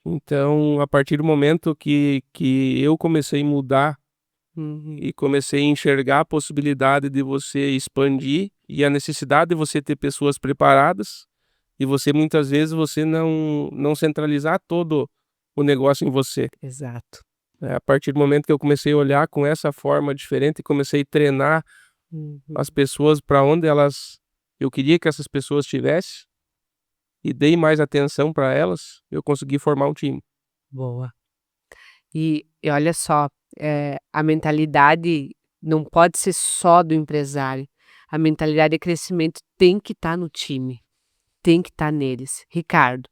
Então, a partir do momento que eu comecei a mudar e comecei a enxergar a possibilidade de você expandir e a necessidade de você ter pessoas preparadas e você muitas vezes você não centralizar todo o negócio em você. Exato. A partir do momento que eu comecei a olhar com essa forma diferente e comecei a treinar as pessoas para onde eu queria que essas pessoas estivessem e dei mais atenção para elas, eu consegui formar um time. Boa. E olha só, a mentalidade não pode ser só do empresário. A mentalidade de crescimento tem que estar no time. Tem que estar neles. Ricardo.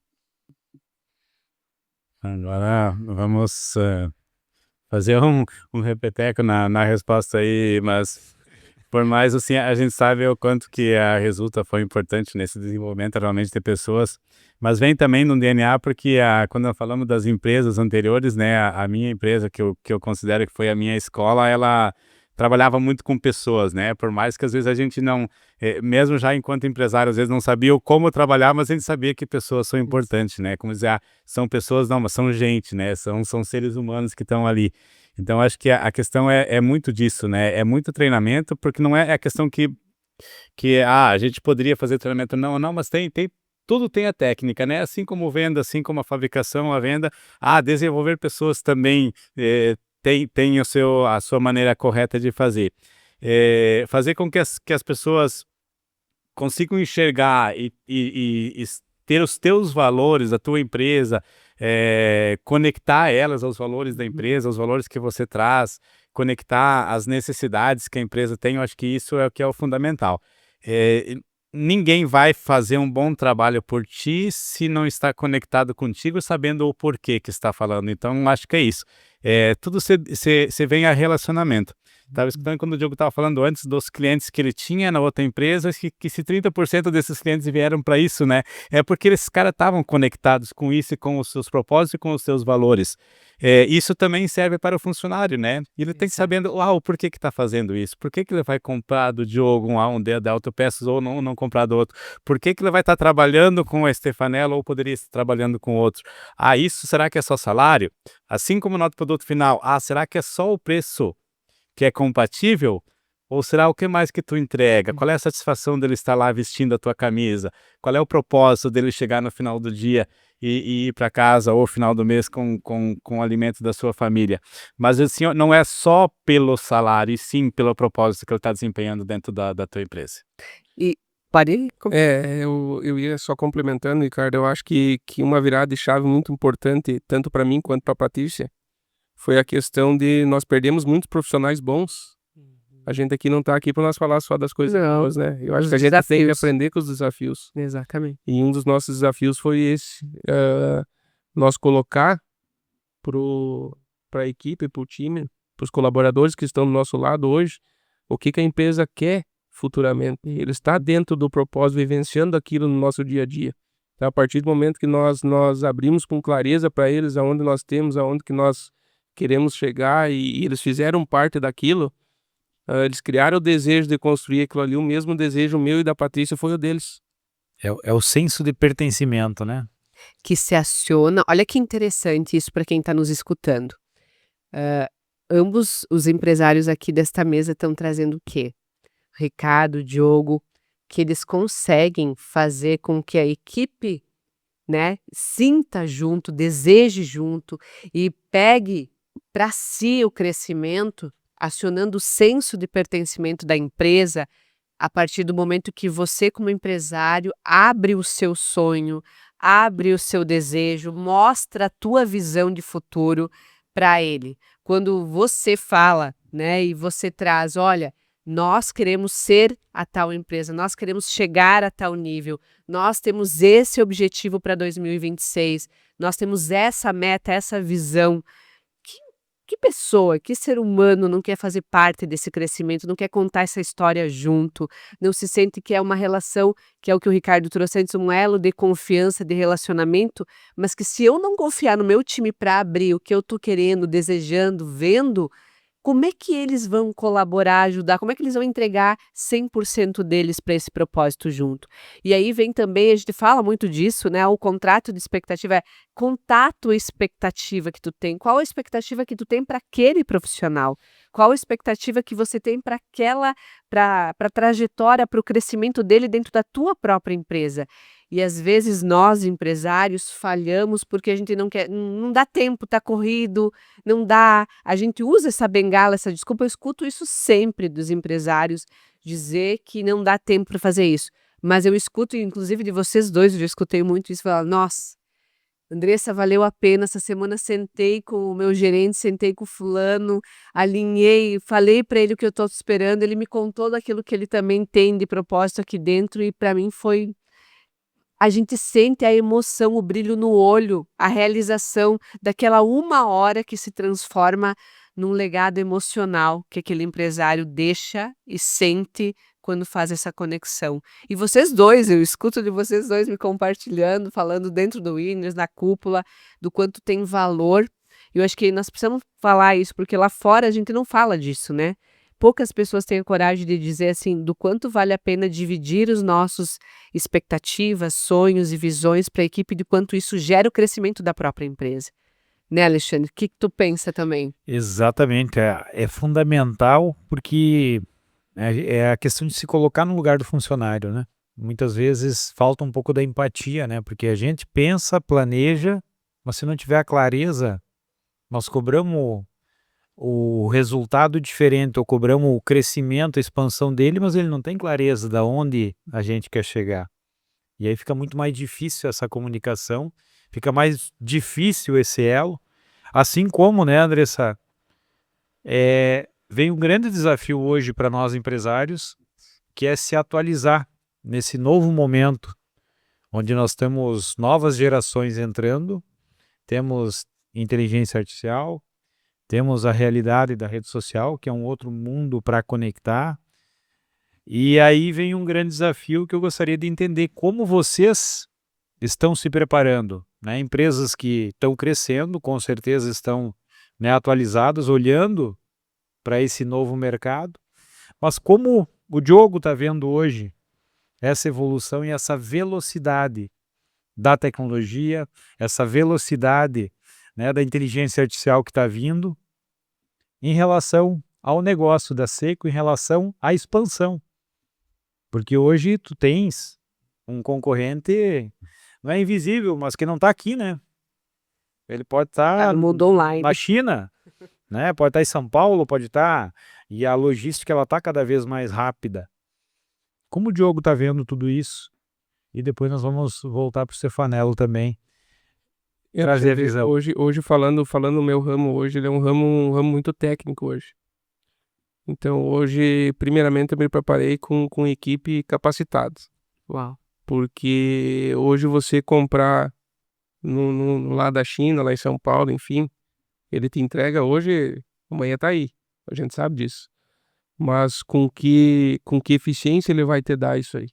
Agora vamos fazer um repeteco na resposta aí, mas por mais assim, a gente sabe o quanto que a Resulta foi importante nesse desenvolvimento realmente de pessoas, mas vem também no DNA porque quando nós falamos das empresas anteriores, né, a minha empresa que eu considero que foi a minha escola, ela trabalhava muito com pessoas, né, por mais que às vezes a gente não, mesmo já enquanto empresário, às vezes não sabia como trabalhar, mas a gente sabia que pessoas são importantes, né, como dizer, são pessoas não, mas são gente, né, são seres humanos que estão ali. Então, acho que a questão é muito disso, né? É muito treinamento, porque não é a questão que a gente poderia fazer treinamento. Não, mas tudo tem a técnica, né? Assim como venda, assim como a fabricação, a venda. Desenvolver pessoas também tem a sua maneira correta de fazer. Fazer com que as pessoas consigam enxergar e ter os teus valores, a tua empresa, conectar elas aos valores da empresa, aos valores que você traz, conectar as necessidades que a empresa tem, eu acho que isso é o que é o fundamental. Ninguém vai fazer um bom trabalho por ti se não está conectado contigo, sabendo o porquê que está falando. Então, acho que é isso. Tudo se vem a relacionamento. Estava escutando quando o Diogo estava falando antes dos clientes que ele tinha na outra empresa, que se 30% desses clientes vieram para isso, né? É porque esses caras estavam conectados com isso e com os seus propósitos e com os seus valores. Isso também serve para o funcionário, né? Ele tem que saber o porquê que está fazendo isso, por que ele vai comprar do Diogo um da Autopeças ou não comprar do outro, por que ele vai estar trabalhando com a Stefanella ou poderia estar trabalhando com outro. Isso será que é só salário? Assim como nota produto final, será que é só o preço que é compatível? Ou será o que mais que tu entrega? Qual é a satisfação dele estar lá vestindo a tua camisa? Qual é o propósito dele chegar no final do dia e ir para casa ou final do mês com o alimento da sua família? Mas assim, não é só pelo salário, e sim pelo propósito que ele está desempenhando dentro da tua empresa. E Pode. Eu ia só complementando, Ricardo. Eu acho que uma virada de chave muito importante, tanto para mim quanto para a Patrícia, foi a questão de nós perdemos muitos profissionais bons. A gente aqui não está aqui para nós falar só das coisas boas, né? Eu acho que a gente tem que aprender com os desafios. Exatamente. E um dos nossos desafios foi esse, nós colocar para a equipe, para o time, para os colaboradores que estão do nosso lado hoje, o que a empresa quer futuramente. Ele está dentro do propósito, vivenciando aquilo no nosso dia a dia. Então, a partir do momento que nós abrimos com clareza para eles aonde nós temos, aonde que nós queremos chegar e eles fizeram parte daquilo, eles criaram o desejo de construir aquilo ali, o mesmo desejo meu e da Patrícia foi o deles. É o senso de pertencimento, né? Que se aciona. Olha que interessante isso para quem está nos escutando. Ambos os empresários aqui desta mesa estão trazendo o quê? Ricardo, Diogo, que eles conseguem fazer com que a equipe, né, sinta junto, deseje junto e pegue para si o crescimento, acionando o senso de pertencimento da empresa a partir do momento que você, como empresário, abre o seu sonho, abre o seu desejo, mostra a tua visão de futuro para ele. Quando você fala, né, e você traz, olha, nós queremos ser a tal empresa, nós queremos chegar a tal nível, nós temos esse objetivo para 2026, nós temos essa meta, essa visão. Que pessoa, que ser humano não quer fazer parte desse crescimento, não quer contar essa história junto, não se sente que é uma relação, que é o que o Ricardo trouxe antes, um elo de confiança, de relacionamento, mas que se eu não confiar no meu time para abrir o que eu estou querendo, desejando, vendo, como é que eles vão colaborar, ajudar? Como é que eles vão entregar 100% deles para esse propósito junto? E aí vem também, a gente fala muito disso, né? O contrato de expectativa é contato e expectativa que tu tem. Qual a expectativa que tu tem para aquele profissional? Qual a expectativa que você tem para a trajetória, para o crescimento dele dentro da tua própria empresa? E às vezes nós, empresários, falhamos porque a gente não quer, não dá tempo, tá corrido, não dá. A gente usa essa bengala, essa desculpa. Eu escuto isso sempre dos empresários dizer que não dá tempo para fazer isso. Mas eu escuto, inclusive de vocês dois, eu já escutei muito isso, falar, nossa, Andressa, valeu a pena, essa semana sentei com o meu gerente, sentei com o fulano, alinhei, falei para ele o que eu estou esperando, ele me contou daquilo que ele também tem de propósito aqui dentro e para mim foi... A gente sente a emoção, o brilho no olho, a realização daquela uma hora que se transforma num legado emocional que aquele empresário deixa e sente quando faz essa conexão. E vocês dois, eu escuto de vocês dois me compartilhando, falando dentro do Winners, na cúpula, do quanto tem valor. Eu acho que nós precisamos falar isso, porque lá fora a gente não fala disso, né? Poucas pessoas têm a coragem de dizer assim, do quanto vale a pena dividir os nossos expectativas, sonhos e visões para a equipe, de quanto isso gera o crescimento da própria empresa. Né, Alexandre? O que tu pensa também? Exatamente, é fundamental porque é a questão de se colocar no lugar do funcionário, né? Muitas vezes falta um pouco da empatia, né? Porque a gente pensa, planeja, mas se não tiver a clareza, nós cobramos o resultado diferente, ou cobramos o crescimento, a expansão dele, mas ele não tem clareza de onde a gente quer chegar. E aí fica muito mais difícil essa comunicação, fica mais difícil esse elo, assim como, né, Andressa, vem um grande desafio hoje para nós empresários, que é se atualizar nesse novo momento, onde nós temos novas gerações entrando, temos inteligência artificial, temos a realidade da rede social, que é um outro mundo para conectar. E aí vem um grande desafio que eu gostaria de entender como vocês estão se preparando, né? Empresas que estão crescendo, com certeza estão, né, atualizadas, olhando para esse novo mercado. Mas como o Diogo está vendo hoje essa evolução e essa velocidade da tecnologia, essa velocidade, né, da inteligência artificial que está vindo, em relação ao negócio da Seco, em relação à expansão. Porque hoje tu tens um concorrente, não é invisível, mas que não está aqui, né? Ele pode estar na China, né? Pode estar em São Paulo, pode estar... E a logística ela está cada vez mais rápida. Como o Diogo está vendo tudo isso? E depois nós vamos voltar para o Stefanello também. Trazer a visão. Hoje falando o meu ramo hoje, ele é um ramo muito técnico hoje. Então hoje, primeiramente, eu me preparei com equipe capacitada. Uau. Porque hoje você comprar lá da China, lá em São Paulo, enfim, ele te entrega hoje, amanhã tá aí. A gente sabe disso. Mas com que eficiência ele vai te dar isso aí?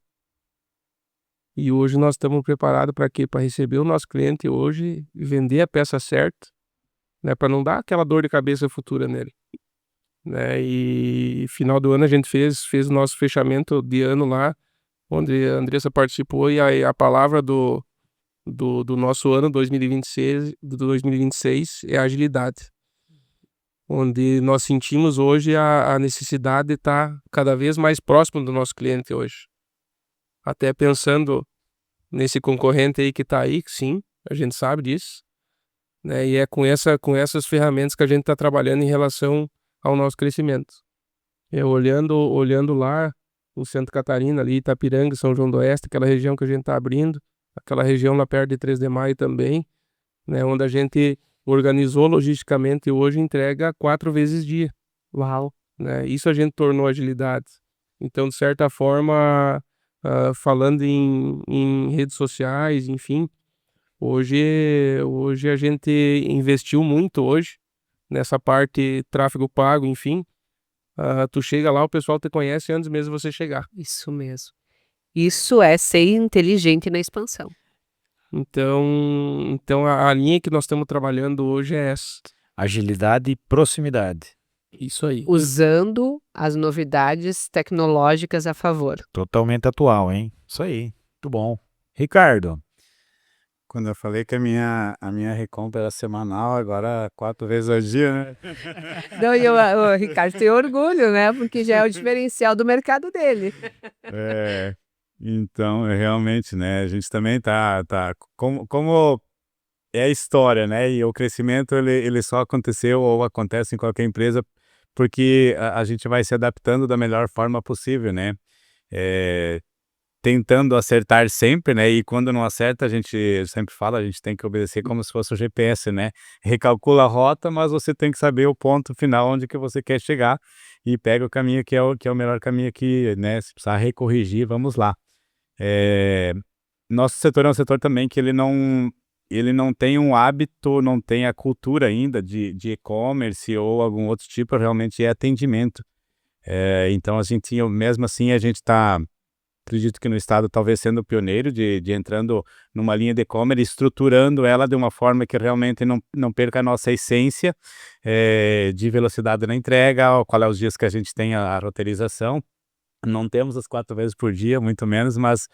E hoje nós estamos preparados para quê? Para receber o nosso cliente hoje e vender a peça certa, né? Para não dar aquela dor de cabeça futura nele, né? E final do ano a gente fez o nosso fechamento de ano lá, onde a Andressa participou, e a palavra do nosso ano 2026 é agilidade. Onde nós sentimos hoje a necessidade de estar cada vez mais próximo do nosso cliente hoje. Até pensando nesse concorrente aí que está aí, sim, a gente sabe disso, né? E é com essas ferramentas que a gente está trabalhando em relação ao nosso crescimento. Olhando lá, o Santa Catarina, ali, Itapiranga, São João do Oeste, aquela região que a gente está abrindo, aquela região lá perto de 3 de Maio também, né? Onde a gente organizou logisticamente e hoje entrega 4 vezes dia. Uau. Né? Isso a gente tornou agilidade. Então, de certa forma, falando em redes sociais, enfim, hoje a gente investiu muito hoje nessa parte tráfego pago, enfim. Tu chega lá, o pessoal te conhece antes mesmo de você chegar. Isso mesmo. Isso é ser inteligente na expansão. Então a linha que nós estamos trabalhando hoje é essa. Agilidade e proximidade. Isso aí. Usando as novidades tecnológicas a favor. Totalmente atual, hein? Isso aí. Muito bom. Ricardo, Quando eu falei que a minha recompra era semanal, agora 4 vezes ao dia, né? Não, e o Ricardo tem orgulho, né? Porque já é o diferencial do mercado dele. Então, realmente, né? A gente também tá como é a história, né? E o crescimento ele só aconteceu ou acontece em qualquer empresa porque a gente vai se adaptando da melhor forma possível, né? Tentando acertar sempre, né? E quando não acerta, a gente sempre fala, a gente tem que obedecer como se fosse o GPS, né? Recalcula a rota, mas você tem que saber o ponto final onde que você quer chegar e pega o caminho que é o melhor caminho aqui, né? Se precisar recorrigir, vamos lá. Nosso setor é um setor também que ele não tem um hábito, não tem a cultura ainda de e-commerce ou algum outro tipo, realmente é atendimento. Então, a gente, mesmo assim, a gente está, acredito que no estado, talvez sendo pioneiro de entrando numa linha de e-commerce, estruturando ela de uma forma que realmente não perca a nossa essência de velocidade na entrega, qual é os dias que a gente tem a roteirização. Não temos as 4 vezes por dia, muito menos, mas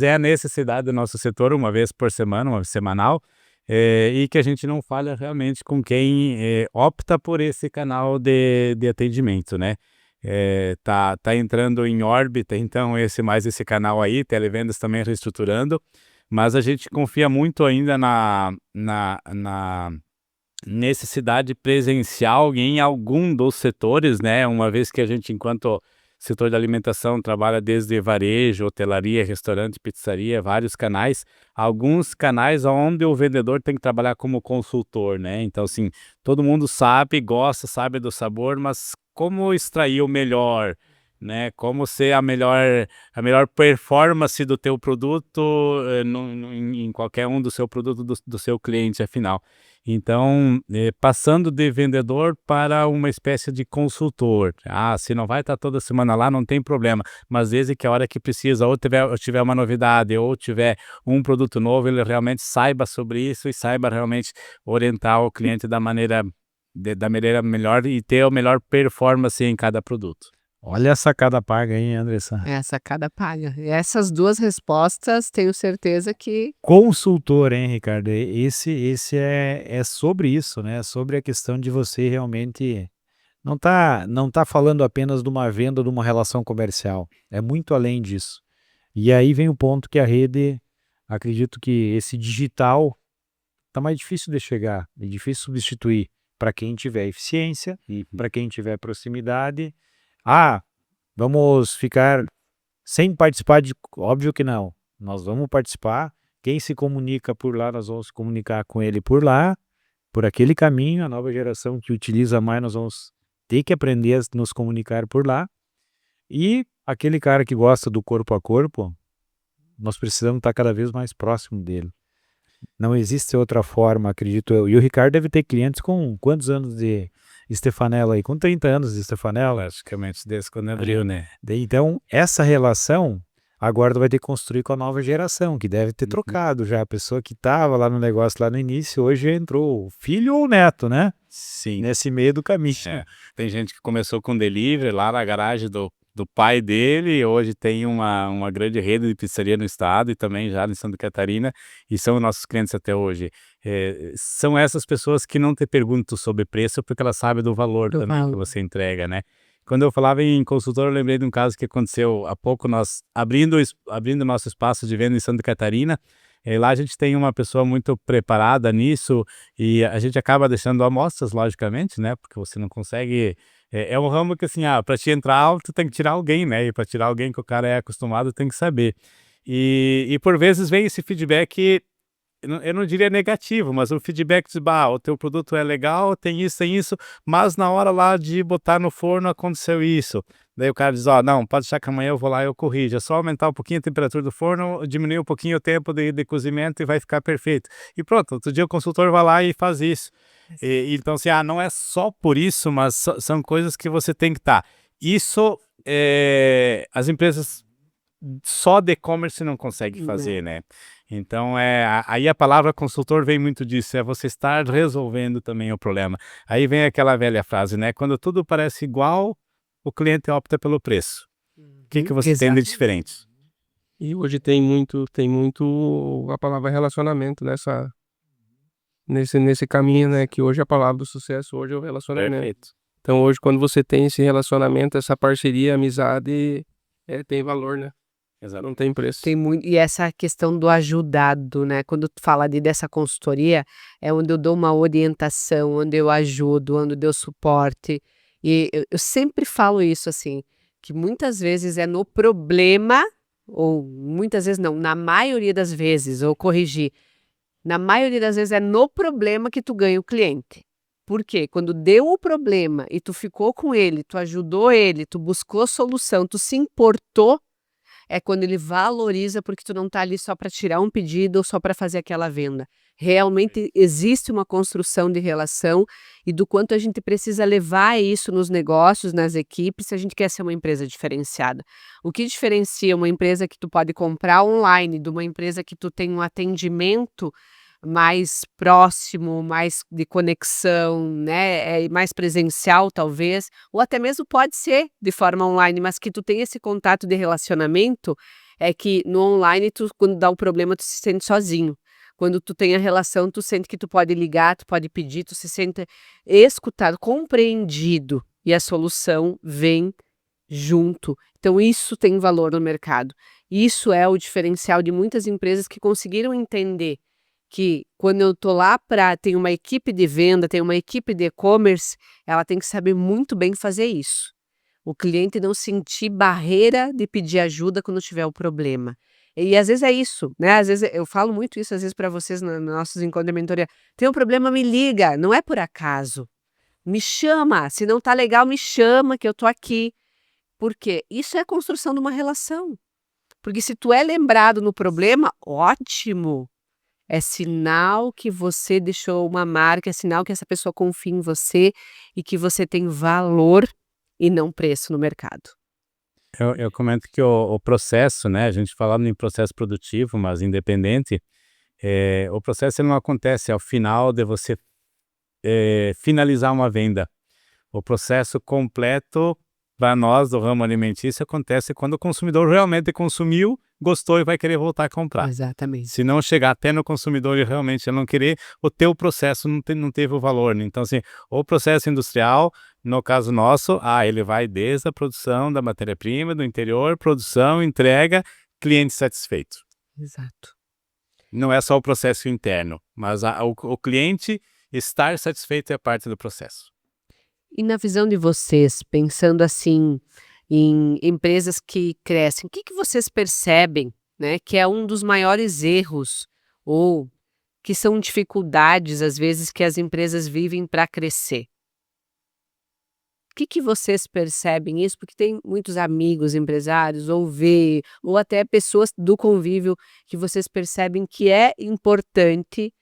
é a necessidade do nosso setor, uma vez por semana, uma semanal, e que a gente não falha realmente com quem opta por esse canal de atendimento, né? Tá entrando em órbita, então, esse canal aí, televendas também reestruturando, mas a gente confia muito ainda na necessidade presencial em algum dos setores, né? Uma vez que a gente, enquanto setor da alimentação, trabalha desde varejo, hotelaria, restaurante, pizzaria, vários canais. Alguns canais onde o vendedor tem que trabalhar como consultor, né? Então, assim, todo mundo sabe, gosta, sabe do sabor, mas como extrair o melhor, né? Como ser a melhor performance do teu produto em qualquer um do seu produto, do seu cliente, afinal. Então, passando de vendedor para uma espécie de consultor. Se não vai estar toda semana lá, não tem problema. Mas desde que a hora que precisa, ou tiver uma novidade, ou tiver um produto novo, ele realmente saiba sobre isso e saiba realmente orientar o cliente da maneira melhor e ter a melhor performance em cada produto. olha a sacada paga, hein, Andressa? É a sacada paga. E essas duas respostas, tenho certeza que... Consultor, hein, Ricardo? Esse é sobre isso, né? Sobre a questão de você realmente não tá falando apenas de uma venda, de uma relação comercial. É muito além disso. E aí vem o ponto que a rede, acredito que esse digital tá mais difícil de chegar, é difícil substituir para quem tiver eficiência, para quem tiver proximidade. Vamos ficar sem participar de... Óbvio que não. Nós vamos participar. Quem se comunica por lá, nós vamos se comunicar com ele por lá, por aquele caminho. A nova geração que utiliza mais, nós vamos ter que aprender a nos comunicar por lá. E aquele cara que gosta do corpo a corpo, nós precisamos estar cada vez mais próximo dele. Não existe outra forma, acredito eu. E o Ricardo deve ter clientes com quantos anos de Stefanella aí? Com 30 anos de Stefanella. Praticamente, desde quando abriu, né? Então, essa relação agora vai ter que construir com a nova geração, que deve ter trocado já. A pessoa que estava lá no negócio lá no início, hoje entrou filho ou neto, né? Sim. Nesse meio do caminho. Tem gente que começou com delivery lá na garagem do pai dele, e hoje tem uma grande rede de pizzaria no estado e também já em Santa Catarina, e são nossos clientes até hoje. São essas pessoas que não te perguntam sobre preço porque elas sabem do valor também que você entrega, né? Quando eu falava em consultor, eu lembrei de um caso que aconteceu há pouco, nós abrindo nosso espaço de venda em Santa Catarina. Lá a gente tem uma pessoa muito preparada nisso e a gente acaba deixando amostras, logicamente, né? Porque você não consegue... É um ramo que, assim, para te entrar, tu tem que tirar alguém, né? E para tirar alguém que o cara é acostumado, tem que saber. E por vezes vem esse feedback, eu não diria negativo, mas o feedback de, o teu produto é legal, tem isso, mas na hora lá de botar no forno aconteceu isso. Daí o cara diz, não, pode deixar que amanhã eu vou lá e eu corrijo. É só aumentar um pouquinho a temperatura do forno, diminuir um pouquinho o tempo de cozimento e vai ficar perfeito. E pronto, outro dia o consultor vai lá e faz isso. Então, assim, não é só por isso, mas são coisas que você tem que estar. Isso, as empresas só de e-commerce não conseguem fazer, né? Então, aí a palavra consultor vem muito disso, é você estar resolvendo também o problema. Aí vem aquela velha frase, né? Quando tudo parece igual, o cliente opta pelo preço. O que você tem de diferente? E hoje tem muito a palavra relacionamento nesse caminho, né? Que hoje a palavra do sucesso hoje é o relacionamento. Perfeito. Então hoje quando você tem esse relacionamento, essa parceria, amizade, tem valor, né? Exato. Não tem preço. Tem muito, e essa questão do ajudado, né? Quando tu fala dessa consultoria, é onde eu dou uma orientação, onde eu ajudo, onde eu dou suporte. E eu sempre falo isso, assim, que muitas vezes é no problema, ou muitas vezes não, na maioria das vezes, ou corrigir, na maioria das vezes é no problema que tu ganha o cliente. Por quê? Quando deu o problema e tu ficou com ele, tu ajudou ele, tu buscou solução, tu se importou, é quando ele valoriza, porque tu não tá ali só para tirar um pedido ou só para fazer aquela venda. Realmente existe uma construção de relação e do quanto a gente precisa levar isso nos negócios, nas equipes, se a gente quer ser uma empresa diferenciada. O que diferencia uma empresa que tu pode comprar online de uma empresa que tu tem um atendimento mais próximo, mais de conexão, né, mais presencial talvez, ou até mesmo pode ser de forma online, mas que tu tem esse contato de relacionamento, é que no online tu, quando dá um problema, tu se sente sozinho. Quando tu tem a relação, tu sente que tu pode ligar, tu pode pedir, tu se sente escutado, compreendido, e a solução vem junto. Então isso tem valor no mercado. Isso é o diferencial de muitas empresas que conseguiram entender que quando eu tô lá tem uma equipe de venda, tem uma equipe de e-commerce, ela tem que saber muito bem fazer isso. O cliente não sentir barreira de pedir ajuda quando tiver o problema. E às vezes é isso, né? Às vezes eu falo muito isso às vezes para vocês nos nossos encontros de mentoria. Tem um problema, me liga, não é por acaso. Me chama, se não tá legal, me chama que eu tô aqui. Por quê? Isso é a construção de uma relação. Porque se tu é lembrado no problema, ótimo. É sinal que você deixou uma marca, é sinal que essa pessoa confia em você e que você tem valor e não preço no mercado. Eu comento que o processo, né? A gente falando em processo produtivo, mas independente, o processo ele não acontece ao final de você finalizar uma venda. O processo completo para nós do ramo alimentício acontece quando o consumidor realmente consumiu, gostou e vai querer voltar a comprar. Exatamente. Se não chegar até no consumidor e realmente não querer, o teu processo não teve o valor, né? Então, assim, o processo industrial, no caso nosso, ele vai desde a produção da matéria-prima, do interior, produção, entrega, cliente satisfeito. Exato. Não é só o processo interno, mas o cliente estar satisfeito é parte do processo. E na visão de vocês, pensando assim, em empresas que crescem, o que que vocês percebem, né, que é um dos maiores erros ou que são dificuldades, às vezes, que as empresas vivem para crescer? O que que vocês percebem isso? Porque tem muitos amigos empresários, ou até pessoas do convívio que vocês percebem que é importante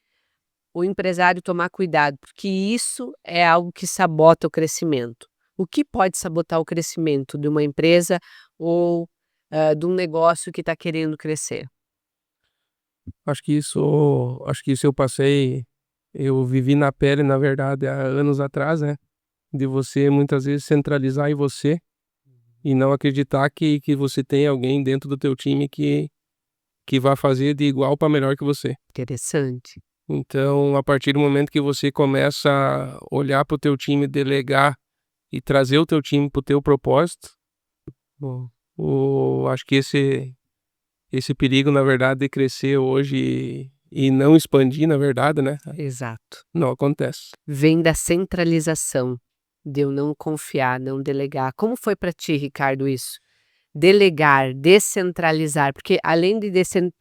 o empresário tomar cuidado, porque isso é algo que sabota o crescimento. O que pode sabotar o crescimento de uma empresa ou de um negócio que está querendo crescer? Acho que isso eu vivi na pele, na verdade, há anos atrás, né? De você muitas vezes centralizar em você e não acreditar que você tem alguém dentro do teu time que vai fazer de igual para melhor que você. Interessante. Então, a partir do momento que você começa a olhar para o teu time, delegar e trazer o teu time para o teu propósito, acho que esse perigo, na verdade, de crescer hoje e não expandir, na verdade, né? Exato. Não acontece. Vem da centralização, de eu não confiar, não delegar. Como foi para ti, Ricardo, isso? Delegar, descentralizar, porque além de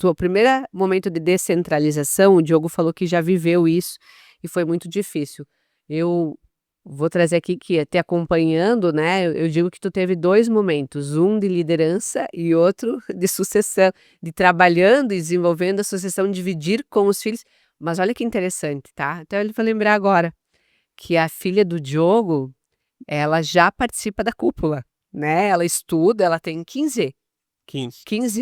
o primeiro momento de descentralização, o Diogo falou que já viveu isso e foi muito difícil. Eu vou trazer aqui que até acompanhando, né, eu digo que tu teve 2 momentos, um de liderança e outro de sucessão, de trabalhando e desenvolvendo a sucessão, dividir com os filhos, mas olha que interessante, tá? Até ele vai lembrar agora, que a filha do Diogo, ela já participa da cúpula, né, ela estuda, ela tem 15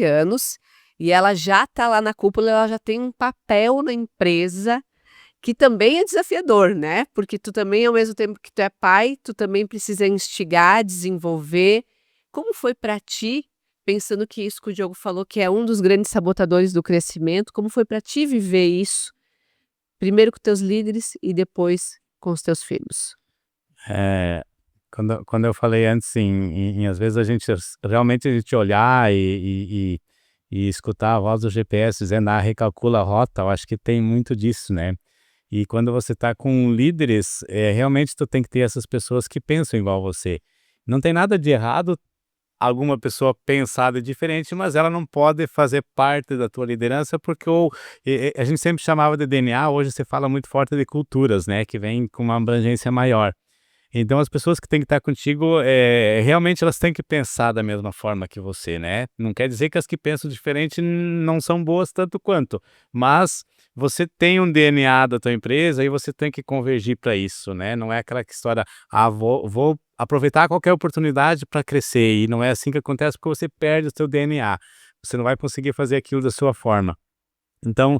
anos, e ela já está lá na cúpula, ela já tem um papel na empresa, que também é desafiador, né, porque tu também, ao mesmo tempo que tu é pai, tu também precisa instigar, desenvolver. Como foi para ti, pensando que isso que o Diogo falou, que é um dos grandes sabotadores do crescimento, como foi para ti viver isso, primeiro com teus líderes e depois com os teus filhos? Quando eu falei antes às vezes realmente a gente olhar e escutar a voz do GPS dizendo, recalcula a rota, eu acho que tem muito disso, né? E quando você está com líderes, realmente tu tem que ter essas pessoas que pensam igual você. Não tem nada de errado alguma pessoa pensada diferente, mas ela não pode fazer parte da tua liderança porque a gente sempre chamava de DNA, hoje você fala muito forte de culturas, né? Que vem com uma abrangência maior. Então as pessoas que têm que estar contigo, realmente elas têm que pensar da mesma forma que você, né? Não quer dizer que as que pensam diferente não são boas tanto quanto, mas você tem um DNA da tua empresa e você tem que convergir para isso, né? Não é aquela história, vou aproveitar qualquer oportunidade para crescer, e não é assim que acontece porque você perde o seu DNA, você não vai conseguir fazer aquilo da sua forma. Então,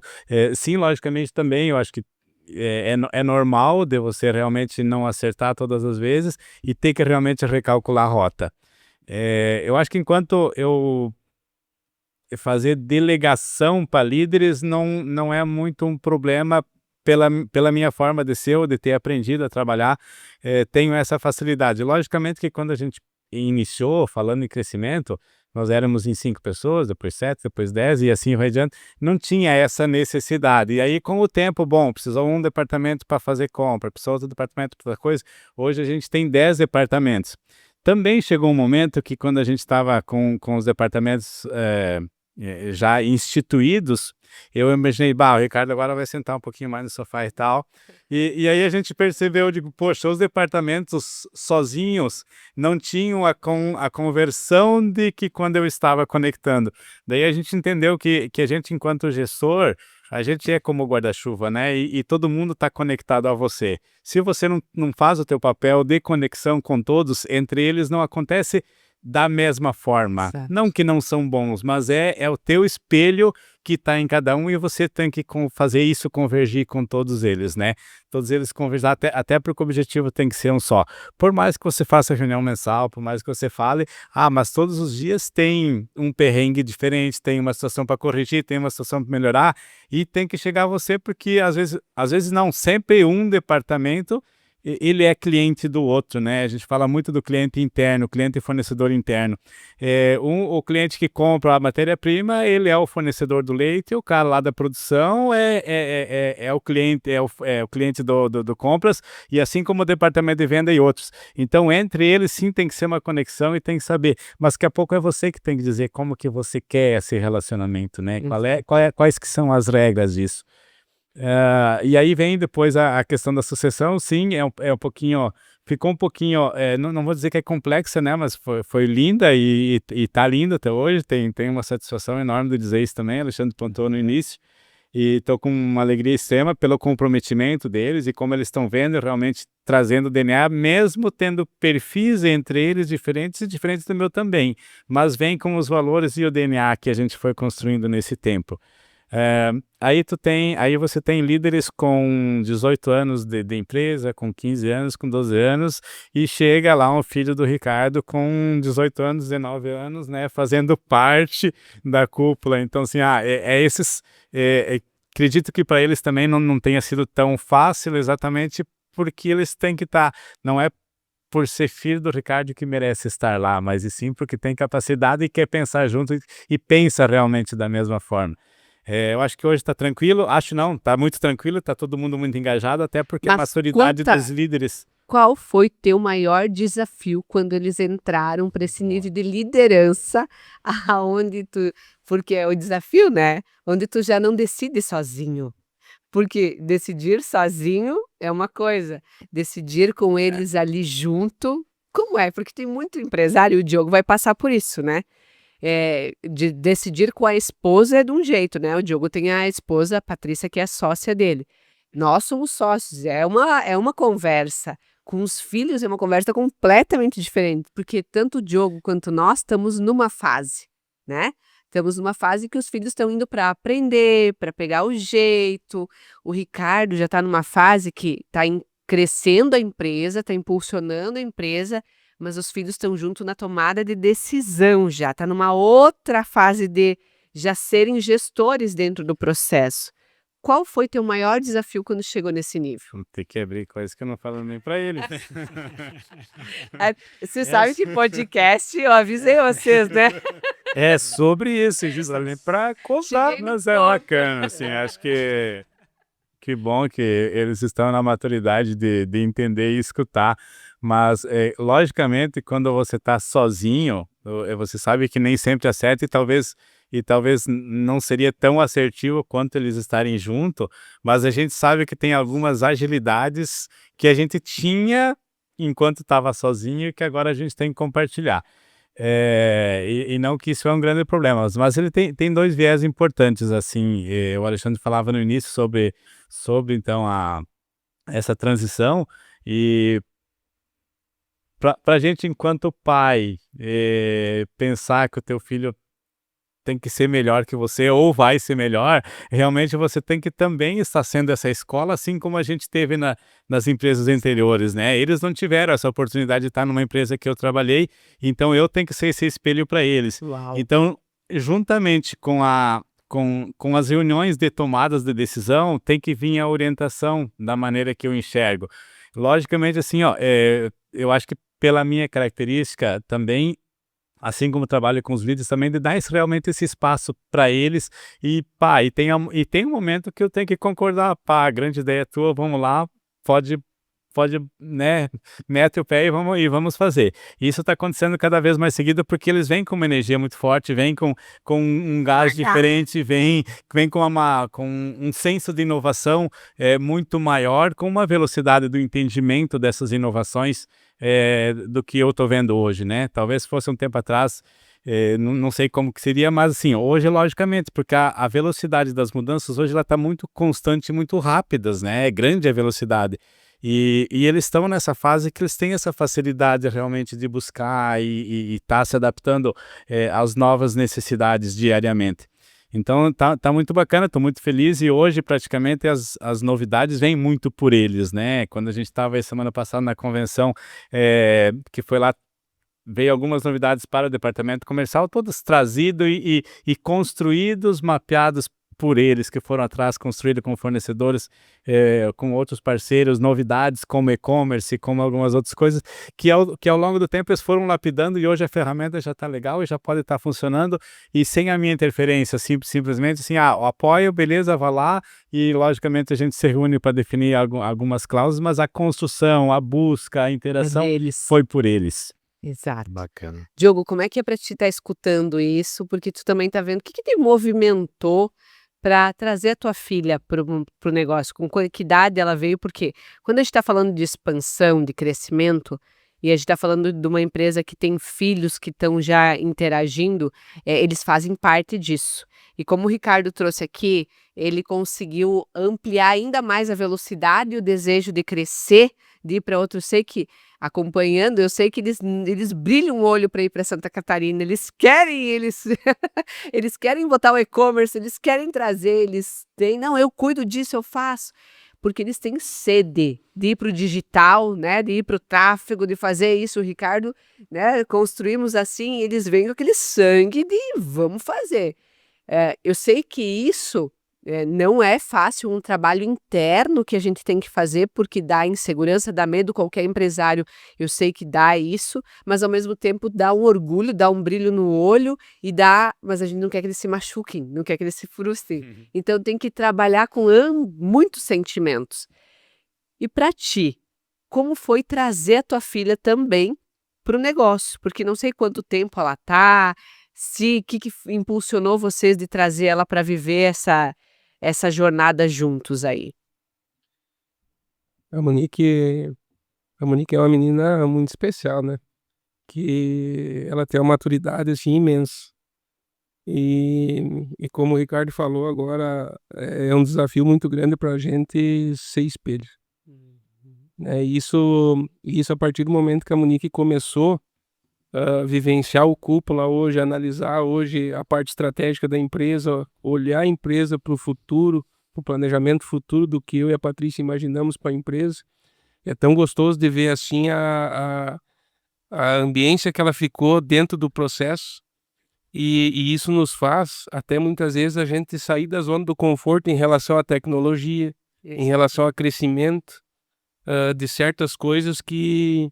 sim, logicamente também, eu acho que é normal de você realmente não acertar todas as vezes e ter que realmente recalcular a rota. Eu acho que enquanto eu fazer delegação para líderes não é muito um problema pela minha forma de ser ou de ter aprendido a trabalhar, tenho essa facilidade. Logicamente que quando a gente iniciou falando em crescimento, nós éramos em 5 pessoas, depois 7, depois 10 e assim vai adiante, não tinha essa necessidade. E aí com o tempo, precisou um departamento para fazer compra, precisou outro departamento para coisa, hoje a gente tem 10 departamentos. Também chegou um momento que quando a gente estava com os departamentos já instituídos, eu imaginei, o Ricardo agora vai sentar um pouquinho mais no sofá e tal, e aí a gente percebeu, poxa, os departamentos sozinhos não tinham a conversão de que quando eu estava conectando. Daí a gente entendeu que a gente, enquanto gestor, a gente é como guarda-chuva, né? E todo mundo está conectado a você. Se você não faz o teu papel de conexão com todos, entre eles não acontece da mesma forma. Certo. Não que não são bons, mas é o teu espelho que está em cada um e você tem que fazer isso convergir com todos eles, né? Todos eles convergir, até porque o objetivo tem que ser um só. Por mais que você faça reunião mensal, por mais que você fale, mas todos os dias tem um perrengue diferente, tem uma situação para corrigir, tem uma situação para melhorar e tem que chegar a você porque às vezes não, sempre um departamento ele é cliente do outro, né? A gente fala muito do cliente interno, cliente e fornecedor interno. O cliente que compra a matéria-prima, ele é o fornecedor do leite, o cara lá da produção é o cliente, é o cliente do compras, e assim como o departamento de venda e outros. Então, entre eles, sim, tem que ser uma conexão e tem que saber. Mas daqui a pouco é você que tem que dizer como que você quer esse relacionamento, né? Quais que são as regras disso? E aí vem depois a questão da sucessão, sim, é um pouquinho, ficou um pouquinho, não vou dizer que é complexa, né, mas foi linda e tá linda até hoje, tem uma satisfação enorme de dizer isso também, Alexandre pontuou no início, e estou com uma alegria extrema pelo comprometimento deles e como eles estão vendo realmente trazendo o DNA, mesmo tendo perfis entre eles diferentes e diferentes do meu também, mas vem com os valores e o DNA que a gente foi construindo nesse tempo. Aí você tem líderes com 18 anos de empresa, com 15 anos, com 12 anos, e chega lá um filho do Ricardo com 18 anos, 19 anos, né, fazendo parte da cúpula. Então, assim, acredito que para eles também não tenha sido tão fácil, exatamente porque eles têm que estar, não é por ser filho do Ricardo que merece estar lá, mas e sim porque tem capacidade e quer pensar junto e pensa realmente da mesma forma. Eu acho que hoje está tranquilo, está muito tranquilo, está todo mundo muito engajado, até porque a Mas maturidade dos líderes. Qual foi teu maior desafio quando eles entraram para esse nível de liderança, aonde porque é o desafio, né? Onde tu já não decide sozinho. Porque decidir sozinho é uma coisa, decidir com eles ali junto, como é? Porque tem muito empresário, e o Diogo vai passar por isso, né? De decidir com a esposa é de um jeito, né? O Diogo tem a esposa, a Patrícia, que é sócia dele. Nós somos sócios, é uma conversa. Com os filhos é uma conversa completamente diferente, porque tanto o Diogo quanto nós estamos numa fase, né? Estamos numa fase que os filhos estão indo para aprender, para pegar o jeito. O Ricardo já está numa fase que está crescendo a empresa, está impulsionando a empresa, mas os filhos estão junto na tomada de decisão já, está numa outra fase de já serem gestores dentro do processo. Qual foi teu maior desafio quando chegou nesse nível? Vou ter que abrir coisas que eu não falo nem para eles. Você sabe que podcast, eu avisei vocês, né? É sobre isso, justamente para contar, Cheguei no mas é ponto. bacana, assim, acho que bom que eles estão na maturidade de entender e escutar, mas logicamente quando você está sozinho, você sabe que nem sempre acerta e talvez não seria tão assertivo quanto eles estarem junto, mas a gente sabe que tem algumas agilidades que a gente tinha enquanto estava sozinho e que agora a gente tem que compartilhar. E não que isso é um grande problema, mas ele tem dois viés importantes, assim, o Alexandre falava no início sobre então essa transição, e para a gente enquanto pai, pensar que o teu filho tem que ser melhor que você ou vai ser melhor, realmente você tem que também estar sendo essa escola, assim como a gente teve nas empresas anteriores, né? Eles não tiveram essa oportunidade de estar numa empresa que eu trabalhei, então eu tenho que ser esse espelho para eles. Uau. Então, juntamente com as reuniões de tomadas de decisão, tem que vir a orientação da maneira que eu enxergo. Logicamente, assim, eu acho que pela minha característica também, assim como trabalho com os líderes também, de dar realmente esse espaço para eles e tem um momento que eu tenho que concordar, a grande ideia é tua, vamos lá, pode, né, mete o pé e vamos fazer. Isso está acontecendo cada vez mais seguido porque eles vêm com uma energia muito forte, vêm com um gás diferente, vêm com um senso de inovação muito maior, com uma velocidade do entendimento dessas inovações do que eu estou vendo hoje, né? Talvez fosse um tempo atrás, não sei como que seria, mas assim, hoje logicamente, porque a velocidade das mudanças hoje ela está muito constante, muito rápidas, né? É grande a velocidade. E eles estão nessa fase que eles têm essa facilidade realmente de buscar e estar se adaptando às novas necessidades diariamente. Então tá muito bacana, estou muito feliz e hoje praticamente as novidades vêm muito por eles, né? Quando a gente estava semana passada na convenção, que foi lá, veio algumas novidades para o departamento comercial, todas trazidas e construídos, mapeados por eles, que foram atrás, construído com fornecedores, com outros parceiros, novidades como e-commerce, como algumas outras coisas, que ao longo do tempo eles foram lapidando e hoje a ferramenta já está legal e já pode estar funcionando e sem a minha interferência, simplesmente assim, apoio, beleza, vá lá e logicamente a gente se reúne para definir algumas cláusulas, mas a construção, a busca, a interação Deles. foi por eles. Exato. Bacana. Diogo, como é que é para ti estar escutando isso? Porque tu também tá vendo o que te movimentou para trazer a tua filha pro negócio, com que idade ela veio, porque quando a gente está falando de expansão, de crescimento, e a gente está falando de uma empresa que tem filhos que estão já interagindo, eles fazem parte disso. E como o Ricardo trouxe aqui, ele conseguiu ampliar ainda mais a velocidade e o desejo de crescer, de ir para outro. Eu sei que, acompanhando, eu sei que eles brilham o olho para ir para Santa Catarina, eles eles querem botar o e-commerce, eles querem trazer, eles têm, não, eu cuido disso, eu faço. Porque eles têm sede de ir para o digital, né, de ir para o tráfego, de fazer isso, o Ricardo, né, construímos assim, eles vêm com aquele sangue de vamos fazer. Eu sei que isso não é fácil, um trabalho interno que a gente tem que fazer, porque dá insegurança, dá medo, qualquer empresário, eu sei que dá isso, mas ao mesmo tempo dá um orgulho, dá um brilho no olho mas a gente não quer que eles se machuquem, não quer que eles se frustrem. Então tem que trabalhar com muitos sentimentos. E para ti, como foi trazer a tua filha também para o negócio? Porque não sei quanto tempo ela tá, o que impulsionou vocês de trazer ela para viver essa jornada juntos aí? A Monique é uma menina muito especial, né? Que ela tem uma maturidade assim imensa. E como o Ricardo falou agora, é um desafio muito grande para a gente ser espelho. Isso a partir do momento que a Monique começou a vivenciar o Cúpula hoje, analisar hoje a parte estratégica da empresa, olhar a empresa para o futuro, para o planejamento futuro do que eu e a Patrícia imaginamos para a empresa. É tão gostoso de ver assim a ambiência que ela ficou dentro do processo e isso nos faz até muitas vezes a gente sair da zona do conforto em relação à tecnologia, em relação ao crescimento de certas coisas que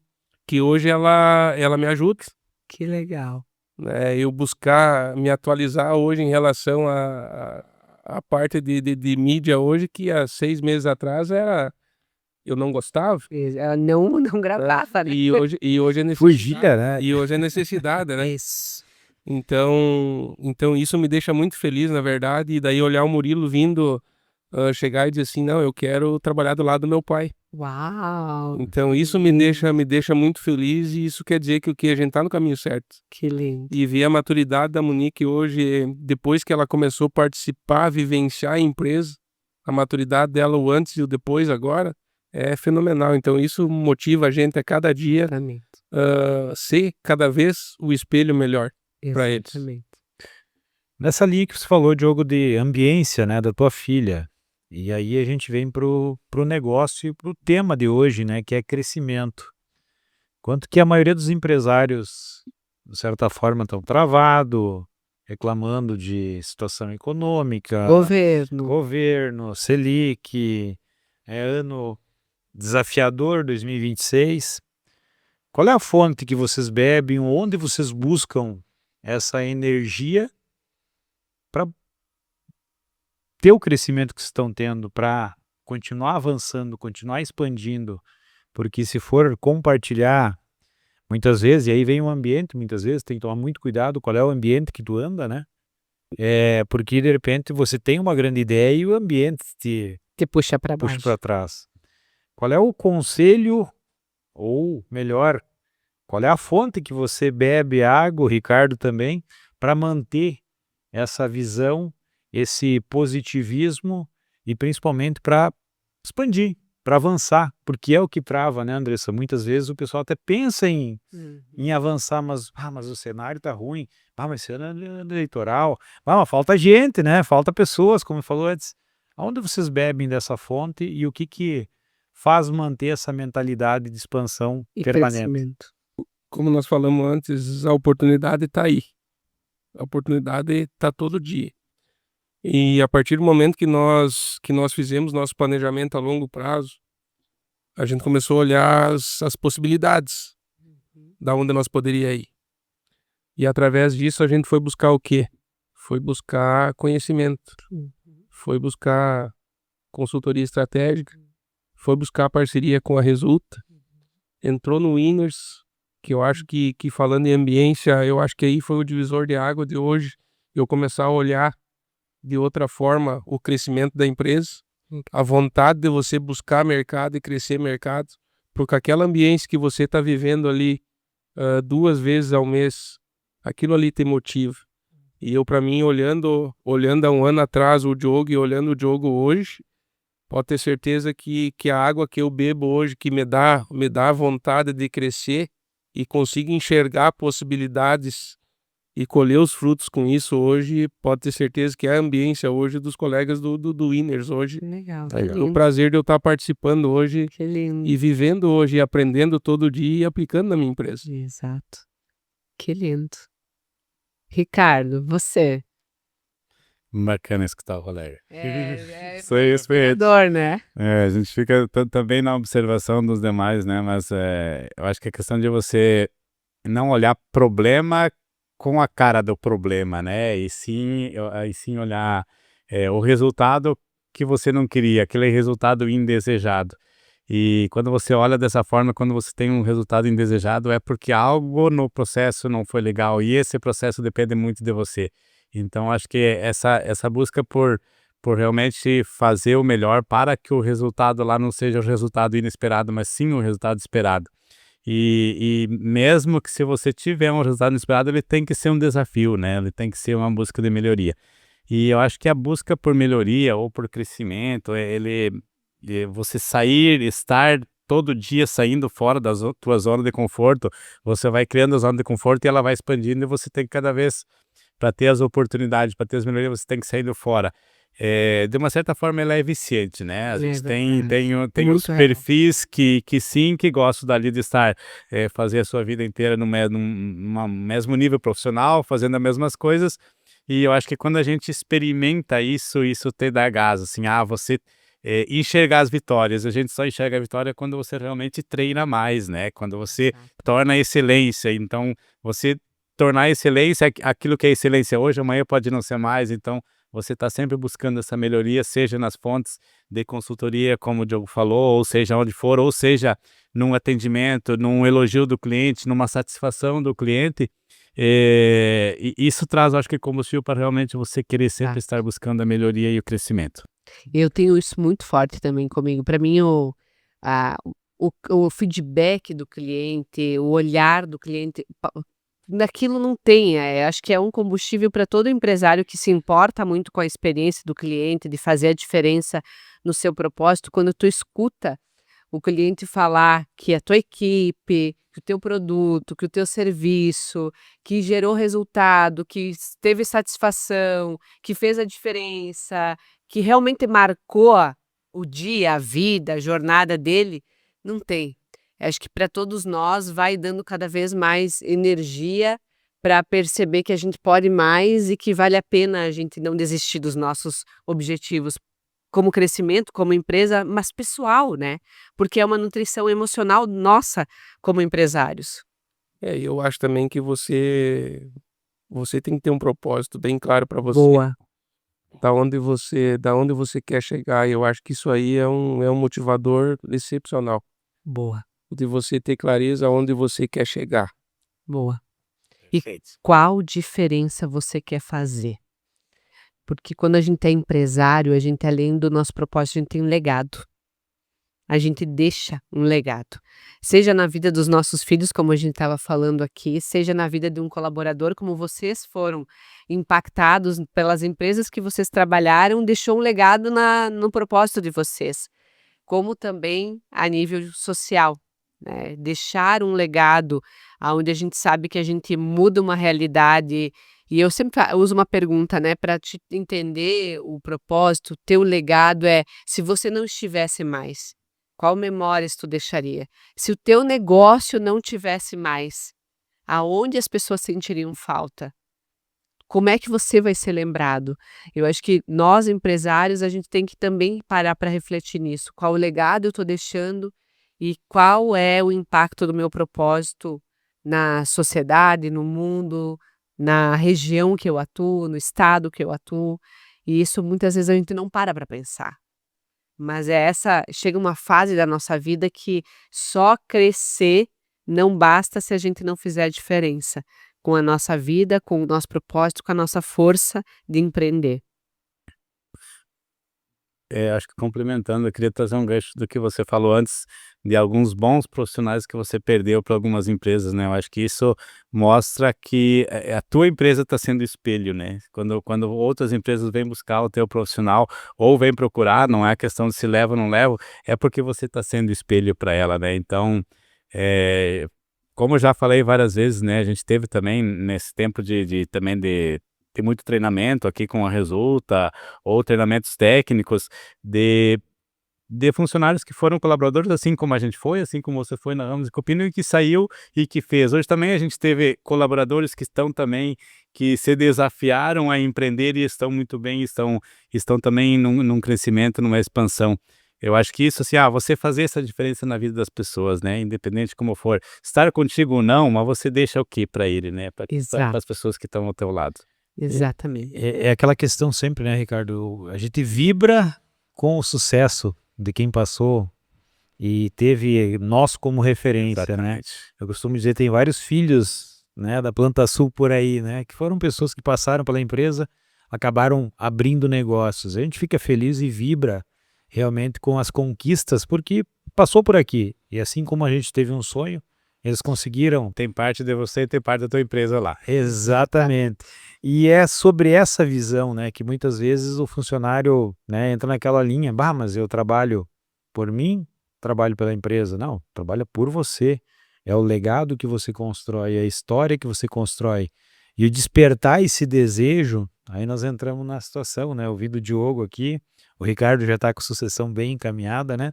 hoje ela me ajuda. Que legal. Né? Eu buscar me atualizar hoje em relação à parte de mídia hoje, que há 6 meses atrás eu não gostava. Ela não gravava, né? E hoje é necessidade. Fugia, né? E hoje é necessidade, né? Isso. Então isso me deixa muito feliz, na verdade. E daí olhar o Murilo vindo chegar e dizer assim, não, eu quero trabalhar do lado do meu pai. Uau! Então isso me deixa muito feliz e isso quer dizer que a gente tá no caminho certo. Que lindo. E ver a maturidade da Monique hoje, depois que ela começou a participar, vivenciar a empresa, a maturidade dela, o antes e o depois agora, é fenomenal. Então isso motiva a gente a cada dia Exatamente. ser cada vez o espelho melhor para eles. Exatamente. Nessa linha que você falou, Diogo, de ambiência, né, da tua filha. E aí a gente vem pro negócio e pro tema de hoje, né, que é crescimento. Quanto que a maioria dos empresários, de certa forma, estão travados, reclamando de situação econômica, governo, Selic, ano desafiador 2026. Qual é a fonte que vocês bebem, onde vocês buscam essa energia para ter o crescimento que vocês estão tendo, para continuar avançando, continuar expandindo? Porque se for compartilhar, muitas vezes, e aí vem o ambiente, muitas vezes tem que tomar muito cuidado qual é o ambiente que tu anda, né? Porque de repente você tem uma grande ideia e o ambiente te puxa para puxa baixo. para trás. Qual é o conselho, ou melhor, qual é a fonte que você bebe água, o Ricardo também, para manter essa visão, esse positivismo e principalmente para expandir, para avançar, porque é o que trava, né, Andressa? Muitas vezes o pessoal até pensa em avançar, mas o cenário tá ruim, mas esse ano é eleitoral, mas falta gente, né? Falta pessoas, como falou antes. Aonde vocês bebem dessa fonte e o que faz manter essa mentalidade de expansão E permanente? crescimento. Como nós falamos antes, a oportunidade está aí. A oportunidade está todo dia. E a partir do momento que nós fizemos nosso planejamento a longo prazo, a gente começou a olhar as possibilidades da onde nós poderia ir. E através disso a gente foi buscar o quê? Foi buscar conhecimento, foi buscar consultoria estratégica, foi buscar parceria com a Resulta, entrou no Winners, que eu acho que falando em ambiência, eu acho que aí foi o divisor de água de hoje, eu começar a olhar de outra forma o crescimento da empresa, a vontade de você buscar mercado e crescer mercado, porque aquela ambiência que você está vivendo ali 2 vezes ao mês, aquilo ali te motiva. E eu, para mim, olhando há um ano atrás o Diogo e olhando o Diogo hoje, pode ter certeza que a água que eu bebo hoje, que me dá vontade de crescer e consigo enxergar possibilidades e colher os frutos com isso hoje, pode ter certeza que é a ambiência hoje dos colegas do Winners hoje. Legal. Que É o lindo. prazer de eu estar participando hoje Que lindo. e vivendo hoje, e aprendendo todo dia e aplicando na minha empresa. Exato. Que lindo. Ricardo, você. Bacana escutar o Rolério. É Isso aí. inspirador, né? A gente fica também na observação dos demais, né? Mas eu acho que é questão de você não olhar problema com a cara do problema, né? E sim olhar o resultado que você não queria, aquele resultado indesejado. E quando você olha dessa forma, quando você tem um resultado indesejado, é porque algo no processo não foi legal e esse processo depende muito de você. Então, acho que essa busca por realmente fazer o melhor para que o resultado lá não seja o resultado inesperado, mas sim o resultado esperado. E mesmo que se você tiver um resultado inesperado, ele tem que ser um desafio, né? Ele tem que ser uma busca de melhoria. E eu acho que a busca por melhoria ou por crescimento, você estar todo dia saindo fora da tua zona de conforto, você vai criando a zona de conforto e ela vai expandindo e você tem que cada vez, para ter as oportunidades, para ter as melhorias, você tem que sair fora. De uma certa forma ela é eficiente, né? A gente tem Muito os real. perfis que gostam dali de estar, fazer a sua vida inteira num mesmo nível profissional, fazendo as mesmas coisas, e eu acho que quando a gente experimenta isso te dá gás, assim, você enxergar as vitórias. A gente só enxerga a vitória quando você realmente treina mais, né? Quando você torna a excelência. Então, você tornar a excelência, aquilo que é excelência hoje, amanhã pode não ser mais. Então, você está sempre buscando essa melhoria, seja nas fontes de consultoria, como o Diogo falou, ou seja onde for, ou seja num atendimento, num elogio do cliente, numa satisfação do cliente. E isso traz, acho que, combustível para realmente você querer sempre estar buscando a melhoria e o crescimento. Eu tenho isso muito forte também comigo. Para mim, o feedback do cliente, o olhar do cliente, daquilo não tem. Acho que é um combustível para todo empresário que se importa muito com a experiência do cliente, de fazer a diferença no seu propósito. Quando tu escuta o cliente falar que a tua equipe, que o teu produto, que o teu serviço, que gerou resultado, que teve satisfação, que fez a diferença, que realmente marcou o dia, a vida, a jornada dele, não tem. Acho que para todos nós vai dando cada vez mais energia para perceber que a gente pode mais e que vale a pena a gente não desistir dos nossos objetivos como crescimento, como empresa, mas pessoal, né? Porque é uma nutrição emocional nossa como empresários. Eu acho também que você tem que ter um propósito bem claro para você. Boa. Da onde você quer chegar. E eu acho que isso aí é um motivador excepcional. Boa. De você ter clareza aonde você quer chegar. Boa. E qual diferença você quer fazer? Porque quando a gente é empresário, a gente, além do nosso propósito, a gente tem um legado. A gente deixa um legado. Seja na vida dos nossos filhos, como a gente estava falando aqui, seja na vida de um colaborador, como vocês foram impactados pelas empresas que vocês trabalharam, deixou um legado no propósito de vocês. Como também a nível social, né? Deixar um legado onde a gente sabe que a gente muda uma realidade. E eu sempre uso uma pergunta, né, para te entender o propósito, teu legado se você não estivesse mais, qual memórias tu deixaria? Se o teu negócio não tivesse mais, aonde as pessoas sentiriam falta? como é que você vai ser lembrado? Eu acho que nós, empresários, a gente tem que também parar para refletir nisso. Qual o legado eu estou deixando e qual é o impacto do meu propósito na sociedade, no mundo, na região que eu atuo, no estado que eu atuo. E isso muitas vezes a gente não para pensar. Mas chega uma fase da nossa vida que só crescer não basta se a gente não fizer a diferença com a nossa vida, com o nosso propósito, com a nossa força de empreender. Acho que complementando, eu queria trazer um gancho do que você falou antes, de alguns bons profissionais que você perdeu para algumas empresas, né? Eu acho que isso mostra que a tua empresa está sendo espelho, né? Quando outras empresas vêm buscar o teu profissional ou vêm procurar, não é a questão de se leva ou não leva, é porque você está sendo espelho para ela, né? Então, é, como eu já falei várias vezes, né? A gente teve também nesse tempo também de ter muito treinamento aqui com a Resulta, ou treinamentos técnicos de funcionários que foram colaboradores, assim como a gente foi, assim como você foi na Ramos e Copino, e que saiu e que fez. Hoje também a gente teve colaboradores que estão também, que se desafiaram a empreender e estão muito bem, estão também num crescimento, numa expansão. Eu acho que isso, assim, você fazer essa diferença na vida das pessoas, né? Independente de como for, estar contigo ou não, mas você deixa o quê para ele, né? Para Exato, as pessoas que estão ao teu lado. exatamente. É aquela questão sempre, né, Ricardo? A gente vibra com o sucesso de quem passou e teve nós como referência, né? Exatamente. Eu costumo dizer, tem vários filhos, né, da Planta Sul por aí, né, que foram pessoas que passaram pela empresa, acabaram abrindo negócios. A gente fica feliz e vibra realmente com as conquistas, porque passou por aqui. E assim como a gente teve um sonho, eles conseguiram. Tem parte de você e tem parte da tua empresa lá. Exatamente. E é sobre essa visão, né, que muitas vezes o funcionário, né, entra naquela linha, mas eu trabalho por mim, trabalho pela empresa. Não, trabalha por você. É o legado que você constrói, é a história que você constrói. E o despertar esse desejo, aí nós entramos na situação, né, ouvindo o Diogo aqui, o Ricardo já está com sucessão bem encaminhada, né,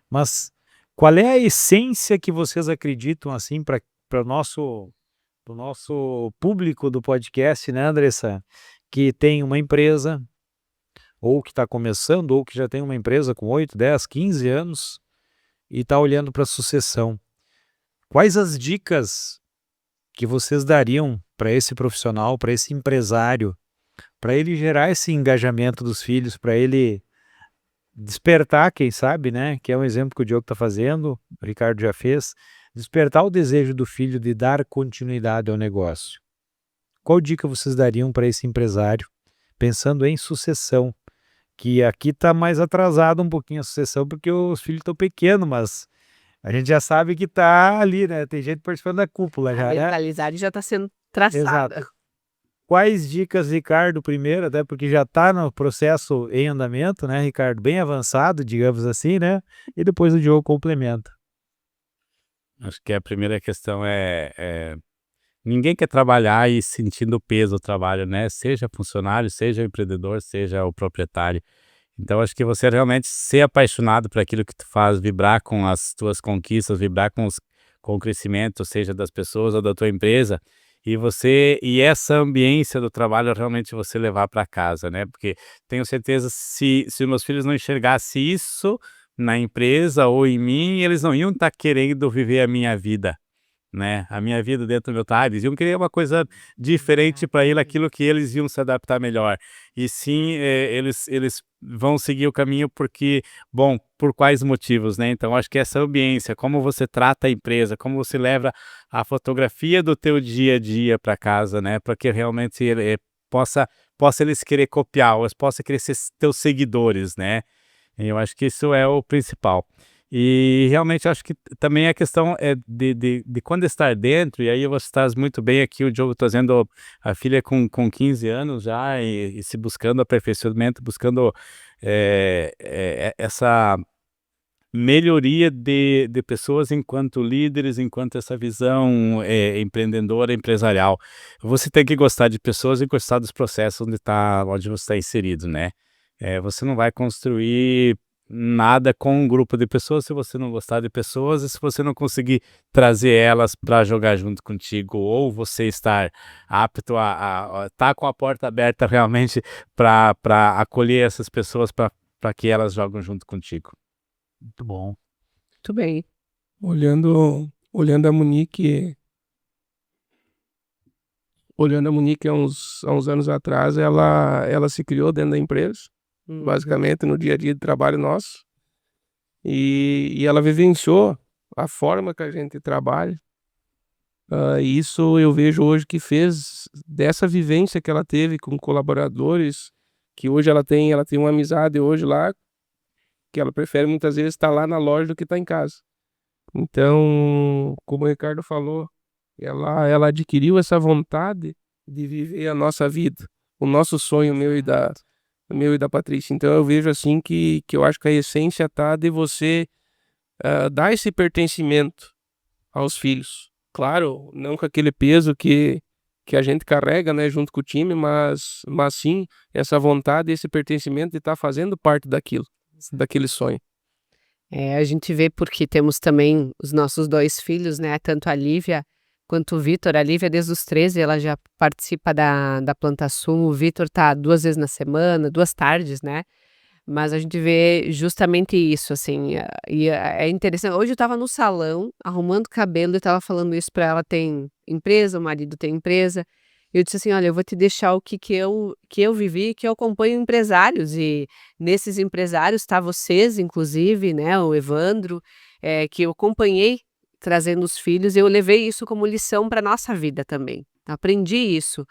mas qual é a essência que vocês acreditam, assim, para o nosso público do podcast, né, Andressa? Que tem uma empresa, ou que está começando, ou que já tem uma empresa com 8, 10, 15 anos e está olhando para a sucessão. Quais as dicas que vocês dariam para esse profissional, para esse empresário, para ele gerar esse engajamento dos filhos, para ele despertar, quem sabe, né? Que é um exemplo que o Diogo está fazendo, o Ricardo já fez, despertar o desejo do filho de dar continuidade ao negócio. Qual dica vocês dariam para esse empresário, pensando em sucessão? Que aqui está mais atrasado um pouquinho a sucessão, porque os filhos estão pequenos, mas a gente já sabe que está ali, né? Tem gente participando da cúpula já, A né? mentalidade já está sendo traçada. Exato. Quais dicas, Ricardo, primeiro, até porque já está no processo em andamento, né, Ricardo? Bem avançado, digamos assim, né? E depois o Diogo complementa. Acho que a primeira questão ninguém quer trabalhar e sentindo o peso do trabalho, né? Seja funcionário, seja empreendedor, seja o proprietário. Então, acho que você realmente ser apaixonado por aquilo que tu faz, vibrar com as tuas conquistas, vibrar com o crescimento, seja das pessoas ou da tua empresa, e essa ambiência do trabalho realmente você levar para casa, né? Porque tenho certeza, se meus filhos não enxergassem isso na empresa ou em mim, eles não iam estar querendo viver a minha vida, né? A minha vida dentro do meu trabalho, eles iam querer uma coisa diferente para ele, aquilo que eles iam se adaptar melhor. E sim, eles vão seguir o caminho porque, bom, por quais motivos, né? Então, acho que essa ambiência, como você trata a empresa, como você leva a fotografia do teu dia a dia para casa, né? Para que realmente ele possa eles querer copiar, ou possa querer ser teus seguidores, né? Eu acho que isso é o principal. E realmente acho que também a questão é de quando estar dentro, e aí você estás muito bem aqui, o Diogo trazendo a filha com 15 anos já, e se buscando aperfeiçoamento, buscando essa melhoria de pessoas enquanto líderes, enquanto essa visão empreendedora, empresarial. Você tem que gostar de pessoas e gostar dos processos onde você está inserido, né? Você não vai construir nada com um grupo de pessoas se você não gostar de pessoas e se você não conseguir trazer elas para jogar junto contigo ou você estar apto a estar com a porta aberta realmente para acolher essas pessoas para que elas jogam junto contigo. Muito bom. Muito bem. Olhando a Monique há uns anos atrás, ela se criou dentro da empresa, basicamente no dia a dia de trabalho nosso, e ela vivenciou a forma que a gente trabalha. E isso eu vejo hoje que fez dessa vivência que ela teve com colaboradores, que hoje ela tem uma amizade hoje lá, que ela prefere muitas vezes estar lá na loja do que estar em casa. Então, como o Ricardo falou, ela adquiriu essa vontade de viver a nossa vida, o nosso sonho, meu e da Patrícia. Então eu vejo assim que eu acho que a essência tá de você dar esse pertencimento aos filhos. Claro, não com aquele peso que a gente carrega, né, junto com o time, mas sim essa vontade, esse pertencimento de estar fazendo parte daquele sonho. A gente vê porque temos também os nossos 2 filhos, né, tanto a Lívia quanto o Vitor. A Lívia desde os 13 ela já participa da Plantasul, o Vitor tá 2 vezes na semana, 2 tardes, né, mas a gente vê justamente isso, assim, é interessante. Hoje eu estava no salão, arrumando cabelo e estava falando isso para ela, tem empresa, o marido tem empresa. Eu disse assim: "Olha, eu vou te deixar o que eu vivi, que eu acompanho empresários e nesses empresários tá vocês inclusive, né, o Evandro, que eu acompanhei trazendo os filhos e eu levei isso como lição para nossa vida também. Aprendi isso.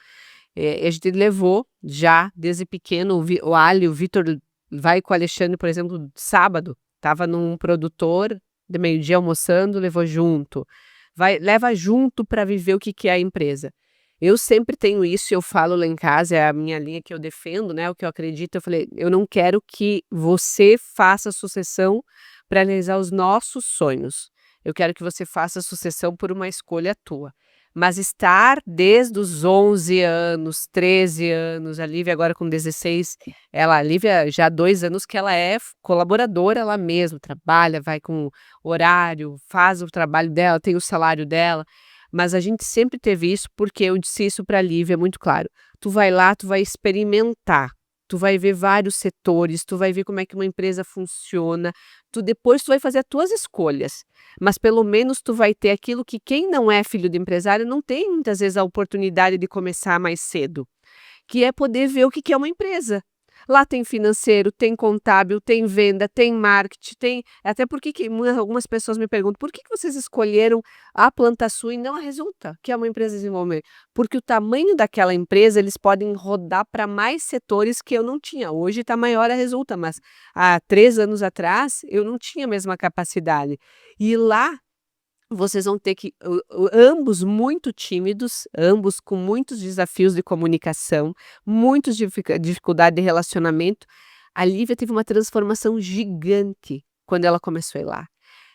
A gente levou já desde pequeno o Ali, o Vitor vai com o Alexandre, por exemplo, sábado, estava num produtor, de meio-dia almoçando, levou junto. Leva junto para viver o que é a empresa. Eu sempre tenho isso, eu falo lá em casa, é a minha linha que eu defendo, né, o que eu acredito. Eu falei: "Eu não quero que você faça sucessão para realizar os nossos sonhos. Eu quero que você faça sucessão por uma escolha tua. Mas estar desde os 11 anos, 13 anos, a Lívia agora com 16, a Lívia já há 2 anos que ela é colaboradora ela mesma, trabalha, vai com horário, faz o trabalho dela, tem o salário dela, mas a gente sempre teve isso, porque eu disse isso para a Lívia muito claro: "Tu vai lá, tu vai experimentar, tu vai ver vários setores, tu vai ver como é que uma empresa funciona, depois tu vai fazer as tuas escolhas, mas pelo menos tu vai ter aquilo que quem não é filho de empresário não tem muitas vezes a oportunidade de começar mais cedo, que é poder ver o que é uma empresa. Lá tem financeiro, tem contábil, tem venda, tem marketing, tem até porque algumas pessoas me perguntam: "Por que vocês escolheram a Plantasul e não a Resulta, que é uma empresa de desenvolvimento?" Porque o tamanho daquela empresa, eles podem rodar para mais setores que eu não tinha. Hoje está maior a Resulta, mas há 3 anos atrás eu não tinha a mesma capacidade. E lá vocês vão ter que ambos muito tímidos, ambos com muitos desafios de comunicação, muitos dificuldade de relacionamento. A Lívia teve uma transformação gigante quando ela começou a ir lá.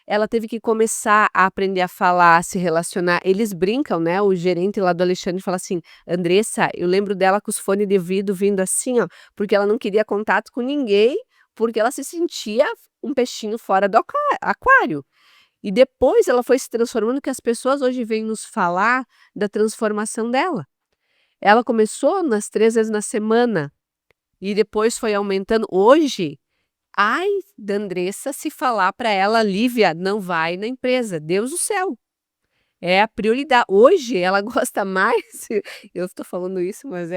Ela teve que começar a aprender a falar, a se relacionar. Eles brincam, né, o gerente lá do Alexandre fala assim: "Andressa, eu lembro dela com os fones de ouvido vindo assim, ó, porque ela não queria contato com ninguém, porque ela se sentia um peixinho fora do aquário." E depois ela foi se transformando, que as pessoas hoje vêm nos falar da transformação dela. Ela começou nas 3 vezes na semana e depois foi aumentando. Hoje, ai da Andressa se falar para ela: "Lívia, não vai na empresa", Deus do céu. É a prioridade. Hoje ela gosta mais, eu estou falando isso, mas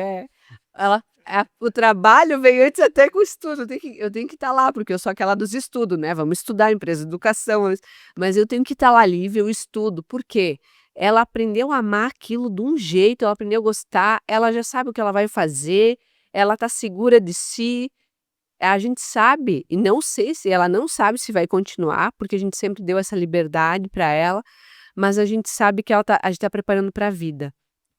o trabalho vem antes até com o estudo, eu tenho que estar lá, porque eu sou aquela dos estudos, né, vamos estudar, empresa de educação, mas eu tenho que estar lá, Lívia, eu estudo. Por quê? Ela aprendeu a amar aquilo de um jeito, ela aprendeu a gostar, ela já sabe o que ela vai fazer, ela está segura de si. A gente sabe, e não sei se ela não sabe se vai continuar, porque a gente sempre deu essa liberdade para ela, mas a gente sabe que a gente está preparando para a vida.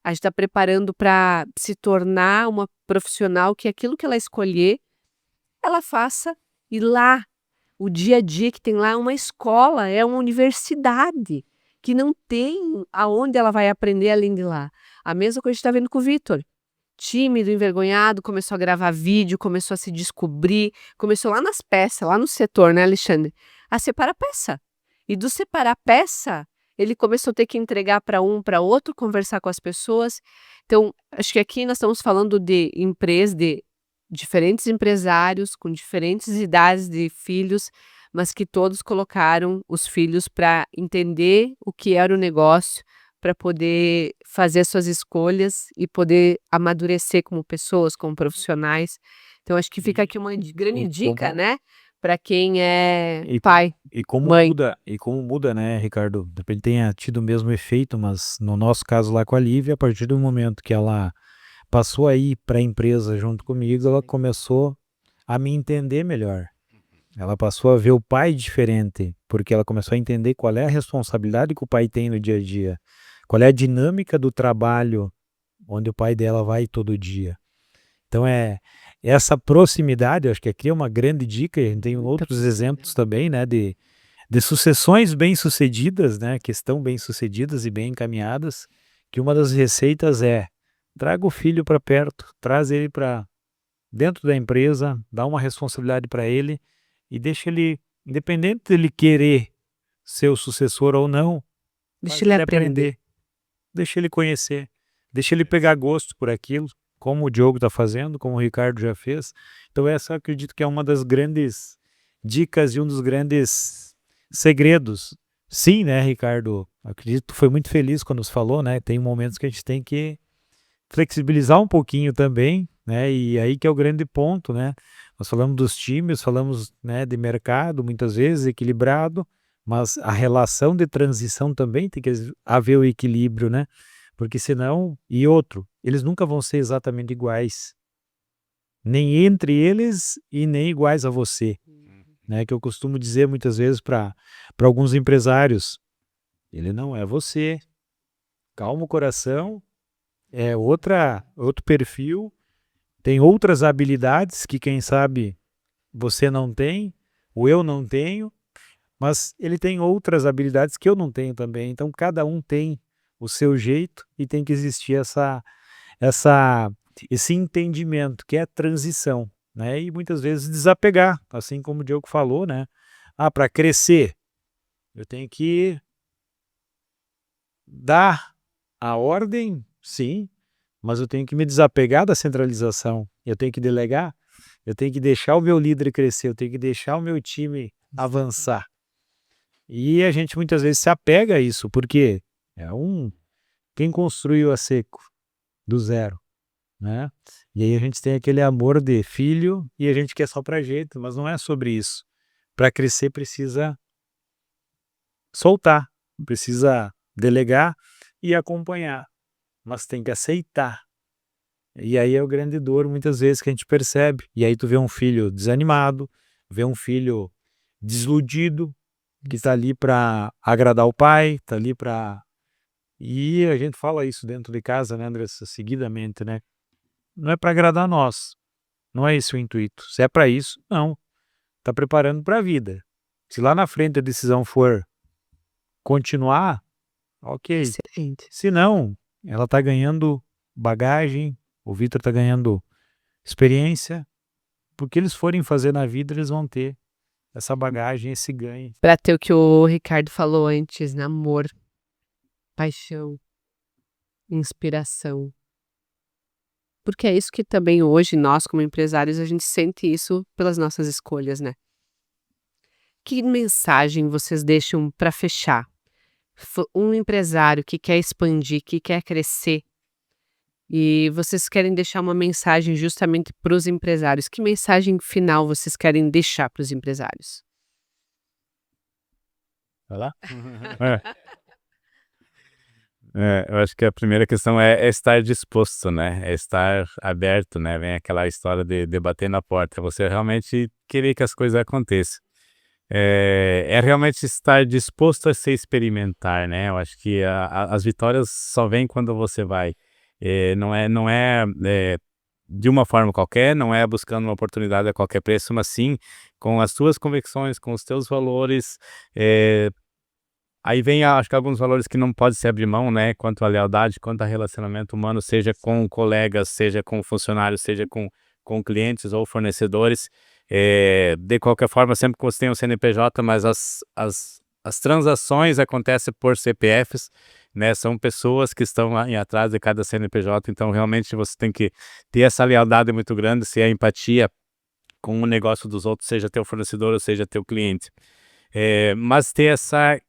A gente está preparando para se tornar uma profissional que aquilo que ela escolher, ela faça. E lá, o dia a dia que tem lá é uma escola, é uma universidade, que não tem aonde ela vai aprender além de lá. A mesma coisa a gente está vendo com o Vitor. tímido, envergonhado, começou a gravar vídeo, começou a se descobrir, começou lá nas peças, lá no setor, né, Alexandre? A separar peça. E do separar peça, ele começou a ter que entregar para um, para outro, conversar com as pessoas. Então, acho que aqui nós estamos falando de empresas, de diferentes empresários com diferentes idades de filhos, mas que todos colocaram os filhos para entender o que era o negócio, para poder fazer suas escolhas e poder amadurecer como pessoas, como profissionais. Então, acho que fica aqui uma grande E dica, como- né? Para quem é E- pai, E como mãe. muda, né, Ricardo? De repente tenha tido o mesmo efeito, mas no nosso caso lá com a Lívia, a partir do momento que ela passou a ir para a empresa junto comigo, ela começou a me entender melhor. Ela passou a ver o pai diferente, porque ela começou a entender qual é a responsabilidade que o pai tem no dia a dia, qual é a dinâmica do trabalho onde o pai dela vai todo dia. Então essa proximidade, eu acho que aqui é uma grande dica, e a gente tem outros exemplos também, né, de sucessões bem-sucedidas, né, que estão bem-sucedidas e bem encaminhadas, que uma das receitas é traga o filho para perto, traz ele para dentro da empresa, dá uma responsabilidade para ele e deixa ele, independente dele querer ser o sucessor ou não, faz Deixa ele aprender. deixa ele conhecer, deixa ele pegar gosto por aquilo, como o Diogo está fazendo, como o Ricardo já fez. Então essa eu acredito que é uma das grandes dicas e um dos grandes segredos. Sim, né, Ricardo? Acredito que foi muito feliz quando nos falou, né? Tem momentos que a gente tem que flexibilizar um pouquinho também, né? E aí que é o grande ponto, né? Nós falamos dos times, falamos, né, de mercado, muitas vezes equilibrado, mas a relação de transição também tem que haver o equilíbrio, né? Porque senão, e outro, eles nunca vão ser exatamente iguais, nem entre eles e nem iguais a você, né? Que eu costumo dizer muitas vezes para alguns empresários, ele não é você, calma o coração, é outro perfil, tem outras habilidades que quem sabe você não tem, ou eu não tenho, mas ele tem outras habilidades que eu não tenho também. Então cada um tem o seu jeito e tem que existir esse entendimento que é transição, né? E muitas vezes desapegar, assim como o Diogo falou, né? Para crescer, eu tenho que dar a ordem, sim, mas eu tenho que me desapegar da centralização, eu tenho que delegar, eu tenho que deixar o meu líder crescer, eu tenho que deixar o meu time avançar. E a gente muitas vezes se apega a isso, porque quem construiu a seco do zero, né? E aí a gente tem aquele amor de filho e a gente quer só pra gente, mas não é sobre isso. Para crescer precisa soltar, precisa delegar e acompanhar, mas tem que aceitar. E aí é o grande dor muitas vezes que a gente percebe. E aí tu vê um filho desanimado, vê um filho desiludido, que está ali para agradar o pai, está ali para... E a gente fala isso dentro de casa, né, Andressa, seguidamente, né? Não é para agradar nós, não é esse o intuito. Se é para isso, não. Está preparando para a vida. Se lá na frente a decisão for continuar, ok. Excelente. Se não, ela está ganhando bagagem, o Vitor está ganhando experiência, porque eles forem fazer na vida, eles vão ter essa bagagem, esse ganho. Para ter o que o Ricardo falou antes, né? Amor, paixão, inspiração. Porque é isso que também hoje nós, como empresários, a gente sente isso pelas nossas escolhas, né? Que mensagem vocês deixam para fechar? Um empresário que quer expandir, que quer crescer, e vocês querem deixar uma mensagem justamente para os empresários. Que mensagem final vocês querem deixar para os empresários? Vai lá? Eu acho que a primeira questão é estar disposto, né? É estar aberto, né? Vem aquela história de bater na porta. Você realmente querer que as coisas aconteçam. É realmente estar disposto a se experimentar, né? Eu acho que as vitórias só vêm quando você vai. Não é de uma forma qualquer, não é buscando uma oportunidade a qualquer preço, mas sim com as tuas convicções, com os teus valores, Aí vem, acho que alguns valores que não pode se abrir mão, né? Quanto à lealdade, quanto a relacionamento humano, seja com colegas, seja com funcionários, seja com clientes ou fornecedores. De qualquer forma, sempre que você tem um CNPJ, mas as transações acontecem por CPFs, né? São pessoas que estão aí atrás de cada CNPJ, então realmente você tem que ter essa lealdade muito grande, se a empatia com o negócio dos outros, seja teu fornecedor ou seja teu cliente. Mas ter essa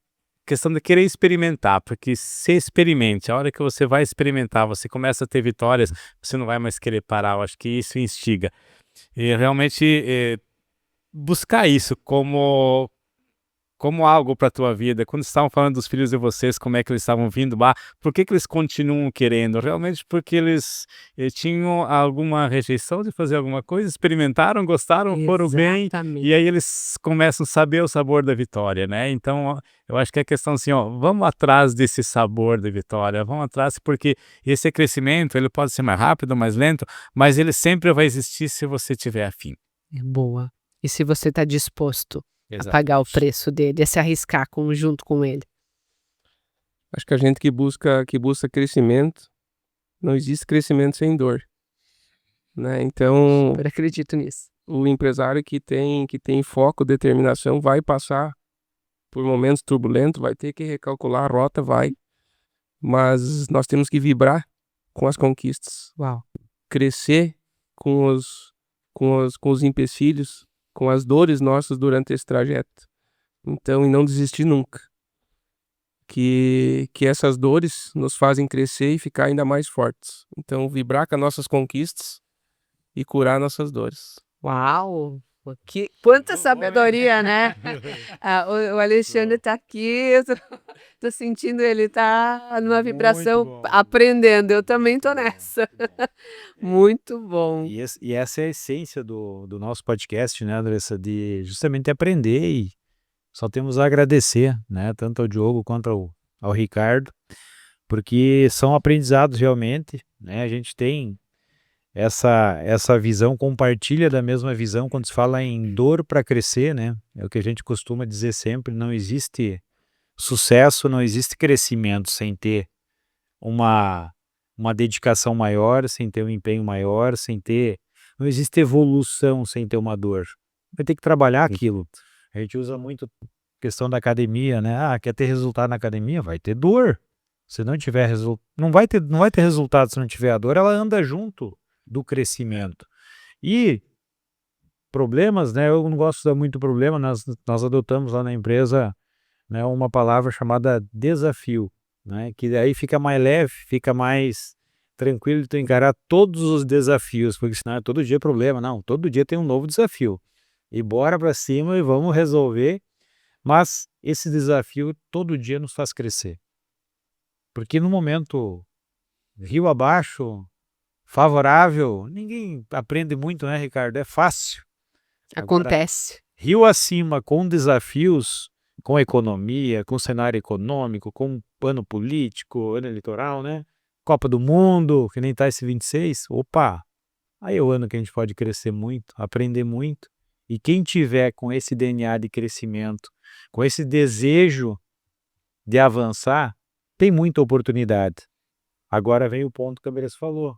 questão de querer experimentar, porque se experimente, a hora que você vai experimentar, você começa a ter vitórias, você não vai mais querer parar, eu acho que isso instiga. E realmente buscar isso como algo para a tua vida. Quando estavam falando dos filhos de vocês, como é que eles estavam vindo, por que eles continuam querendo? Realmente porque eles tinham alguma rejeição de fazer alguma coisa, experimentaram, gostaram, foram bem, Exatamente. e aí eles começam a saber o sabor da vitória, né? Então, eu acho que é questão assim, vamos atrás desse sabor da vitória, vamos atrás, porque esse crescimento, ele pode ser mais rápido, mais lento, mas ele sempre vai existir se você tiver afim. É boa. E se você está disposto a Exato. pagar o preço dele, a se arriscar junto com ele. Acho que a gente que busca crescimento, não existe crescimento sem dor, né? Então, Eu acredito nisso. o empresário que tem foco, determinação, vai passar por momentos turbulentos, vai ter que recalcular a rota, mas nós temos que vibrar com as conquistas, Uau. crescer com os empecilhos, com as dores nossas durante esse trajeto. Então, e não desistir nunca. Que essas dores nos fazem crescer e ficar ainda mais fortes. Então, vibrar com as nossas conquistas e curar nossas dores. Uau! Quanta sabedoria, né? O Alexandre está aqui, eu tô sentindo ele tá numa vibração, bom. aprendendo. Eu também tô nessa. Muito bom. E essa é a essência do nosso podcast, né, Andressa? De justamente aprender, e só temos a agradecer, né, tanto ao Diogo quanto ao Ricardo, porque são aprendizados realmente, né? A gente tem essa visão, compartilha da mesma visão quando se fala em dor para crescer, né? É o que a gente costuma dizer sempre, não existe sucesso, não existe crescimento sem ter uma dedicação maior, sem ter um empenho maior, não existe evolução sem ter uma dor. Vai ter que trabalhar aquilo. A gente usa muito a questão da academia, né? Quer ter resultado na academia? Vai ter dor. Se não tiver não vai ter resultado se não tiver a dor, ela anda junto do crescimento. E problemas, né? Eu não gosto de dar muito problema, nós adotamos lá na empresa, né, uma palavra chamada desafio, né? Que daí fica mais leve, fica mais tranquilo de tu encarar todos os desafios, porque senão todo dia é problema. Não, todo dia tem um novo desafio. E bora para cima e vamos resolver, mas esse desafio todo dia nos faz crescer. Porque no momento rio abaixo, favorável, ninguém aprende muito, né, Ricardo? É fácil. Agora, Acontece. rio acima, com desafios, com economia, com cenário econômico, com ano político, ano eleitoral, né? Copa do Mundo, que nem tá esse 26, opa! Aí é o ano que a gente pode crescer muito, aprender muito. E quem tiver com esse DNA de crescimento, com esse desejo de avançar, tem muita oportunidade. Agora vem o ponto que a Andressa falou.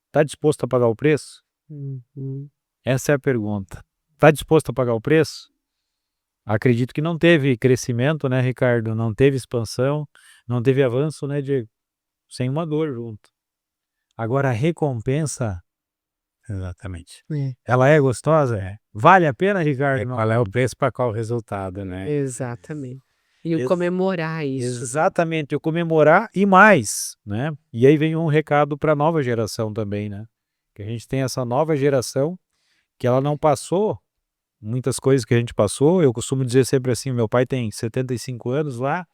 Está disposto a pagar o preço? Uhum. Essa é a pergunta. Está disposto a pagar o preço? Acredito que não teve crescimento, né, Ricardo? Não teve expansão, não teve avanço, né, Diego? Sem uma dor junto. Agora a recompensa, Exatamente. ela é gostosa? É. Vale a pena, Ricardo? Qual é o preço para qual resultado, né? Exatamente. E o Ex- comemorar isso. Exatamente, eu comemorar e mais, né? E aí vem um recado para a nova geração também, né? Que a gente tem essa nova geração que ela não passou muitas coisas que a gente passou. Eu costumo dizer sempre assim, meu pai tem 75 anos lá,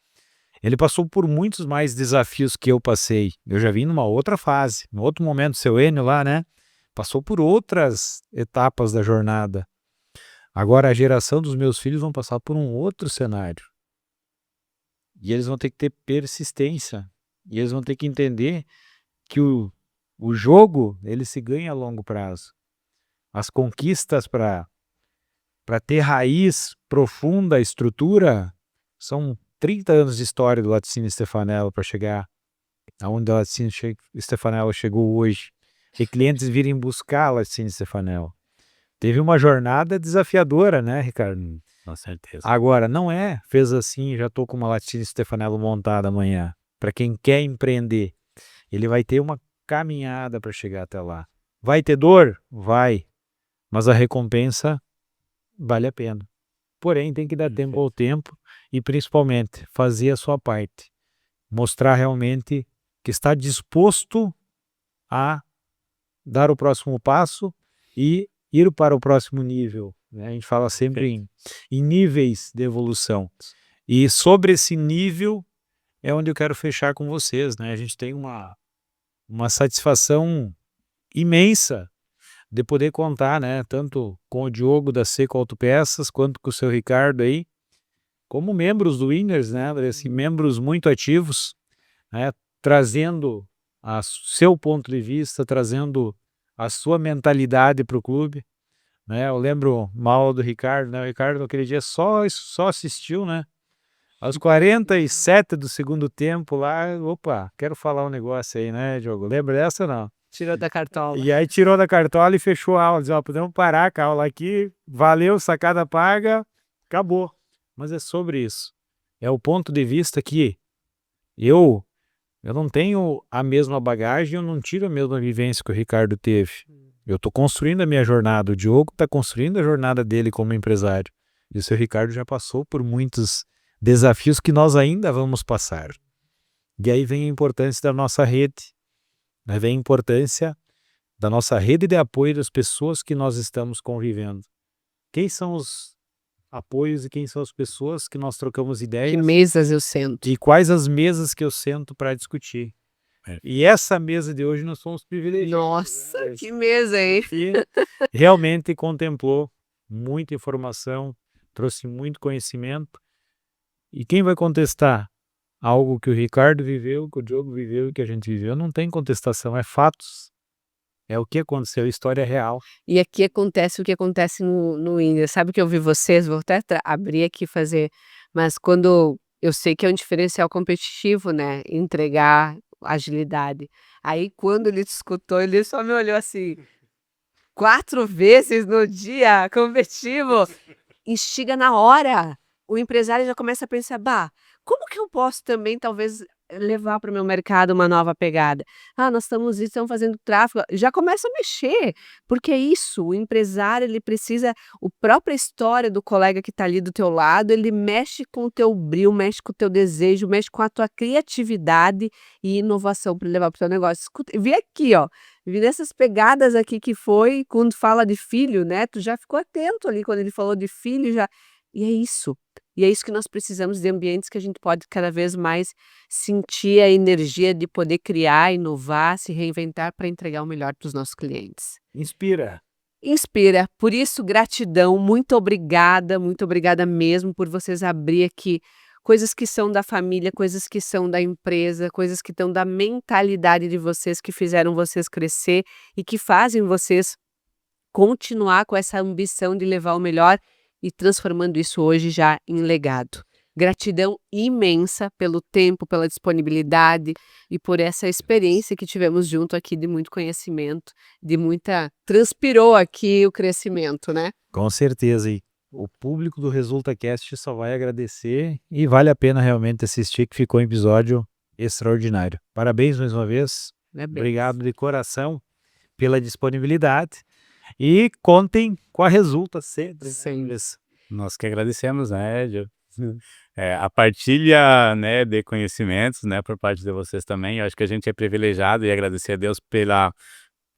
ele passou por muitos mais desafios que eu passei. Eu já vim numa outra fase, num outro momento, seu Enio lá, né? Passou por outras etapas da jornada. Agora a geração dos meus filhos vão passar por um outro cenário. E eles vão ter que ter persistência. E eles vão ter que entender que o jogo, ele se ganha a longo prazo. As conquistas para ter raiz profunda, estrutura, São 30 anos de história do Laticínio Stefanello para chegar aonde o Laticínio Stefanello chegou hoje. E clientes virem buscar o Laticínio Stefanello. Teve uma jornada desafiadora, né, Ricardo? Com certeza. Agora, não fez assim, já tô com uma Laticínio Stefanello montada amanhã. Para quem quer empreender, ele vai ter uma caminhada para chegar até lá. Vai ter dor? Vai. Mas a recompensa vale a pena. Porém, tem que dar tempo ao tempo e, principalmente, fazer a sua parte. Mostrar realmente que está disposto a dar o próximo passo e ir para o próximo nível, né? A gente fala sempre em níveis de evolução. E sobre esse nível é onde eu quero fechar com vocês, né? A gente tem uma satisfação imensa de poder contar, né? Tanto com o Diogo da Seco Autopeças, quanto com o seu Ricardo aí, como membros do Winners, né? Assim, membros muito ativos, né? Trazendo o seu ponto de vista, trazendo a sua mentalidade para o clube, né? Eu lembro mal do Ricardo, né? O Ricardo naquele dia só assistiu, né? Aos 47 do segundo tempo lá, opa, quero falar um negócio aí, né, Diogo? Lembra dessa ou não? Tirou da cartola. E aí tirou da cartola e fechou a aula. Diz, ó, podemos parar com a aula aqui, valeu, sacada paga, acabou. Mas é sobre isso. É o ponto de vista que eu não tenho a mesma bagagem, eu não tiro a mesma vivência que o Ricardo teve. Eu estou construindo a minha jornada, o Diogo está construindo a jornada dele como empresário. E o seu Ricardo já passou por muitos desafios que nós ainda vamos passar. E aí vem a importância da nossa rede, né? Vem a importância da nossa rede de apoio das pessoas que nós estamos convivendo. Quem são os apoios e quem são as pessoas que nós trocamos ideias? Que mesas eu sento. E quais as mesas que eu sento para discutir. E essa mesa de hoje nós somos privilegiados. Nossa, que mesa, hein? E realmente contemplou muita informação, trouxe muito conhecimento. E quem vai contestar algo que o Ricardo viveu, que o Diogo viveu e que a gente viveu? Não tem contestação, é fatos. É o que aconteceu, história real. E aqui acontece o que acontece no Winners. Sabe que eu vi vocês, vou até abrir aqui e fazer, mas quando eu sei que é um diferencial competitivo, né? Entregar agilidade. Aí quando ele te escutou, ele só me olhou assim, 4 vezes no dia competitivo, instiga na hora. O empresário já começa a pensar, bah, como que eu posso também talvez levar para o meu mercado uma nova pegada? Ah, nós estamos fazendo tráfego, já começa a mexer, porque é isso, o empresário ele precisa, a própria história do colega que está ali do teu lado, ele mexe com o teu brio, mexe com o teu desejo, mexe com a tua criatividade e inovação para levar para o teu negócio. Escuta, vi aqui, ó, vi nessas pegadas aqui que foi, quando fala de filho, né, tu já ficou atento ali quando ele falou de filho, já, e é isso. E é isso que nós precisamos de ambientes que a gente pode cada vez mais sentir a energia de poder criar, inovar, se reinventar para entregar o melhor para os nossos clientes. Inspira. Inspira. Por isso, gratidão. Muito obrigada mesmo por vocês abrir aqui coisas que são da família, coisas que são da empresa, coisas que estão da mentalidade de vocês, que fizeram vocês crescer e que fazem vocês continuar com essa ambição de levar o melhor e transformando isso hoje já em legado. Gratidão imensa pelo tempo, pela disponibilidade e por essa experiência que tivemos junto aqui de muito conhecimento, de muita... Transpirou aqui o crescimento, né? Com certeza. E o público do ResultaCast só vai agradecer e vale a pena realmente assistir, que ficou um episódio extraordinário. Parabéns mais uma vez. Obrigado de coração pela disponibilidade. E contem com a Resulta sempre. Sempre. Nós que agradecemos, né, Gil? A partilha, né, de conhecimentos, né, por parte de vocês também. Eu acho que a gente é privilegiado e agradecer a Deus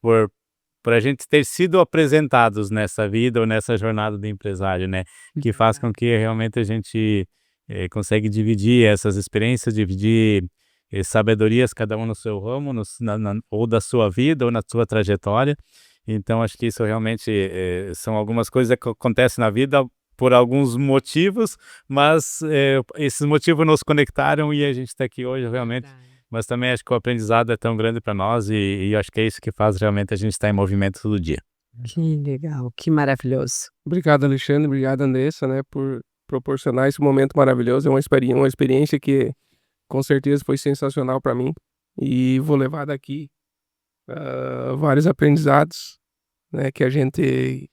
por a gente ter sido apresentados nessa vida ou nessa jornada do empresário, né, que faz com que realmente a gente consegue dividir essas experiências, dividir sabedorias, cada um no seu ramo, ou da sua vida ou na sua trajetória. Então, acho que isso realmente são algumas coisas que acontecem na vida por alguns motivos, mas esses motivos nos conectaram e a gente está aqui hoje realmente. Mas também acho que o aprendizado é tão grande para nós e acho que é isso que faz realmente a gente estar em movimento todo dia. Que legal, que maravilhoso. Obrigado, Alexandre. Obrigado, Andressa, né, por proporcionar esse momento maravilhoso. É uma experiência que com certeza foi sensacional para mim e vou levar daqui vários aprendizados, né, que a gente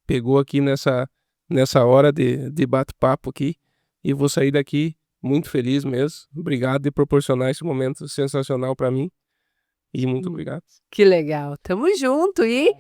pegou aqui nessa hora de bate-papo aqui, e vou sair daqui muito feliz mesmo. Obrigado de proporcionar esse momento sensacional para mim e muito obrigado. Que legal. Tamo junto. E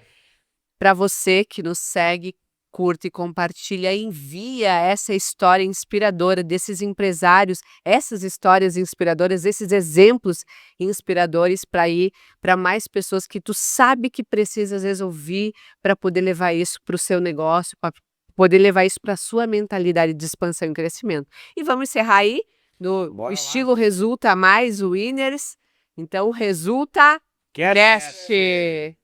para você que nos segue, curta e compartilha, envia essa história inspiradora desses empresários, essas histórias inspiradoras, esses exemplos inspiradores para ir para mais pessoas que tu sabe que precisa às vezes ouvir para poder levar isso para o seu negócio, para poder levar isso para a sua mentalidade de expansão e crescimento. E vamos encerrar aí no Bora lá. estilo Resulta Mais Winners. Então, Resulta Cast. Cast.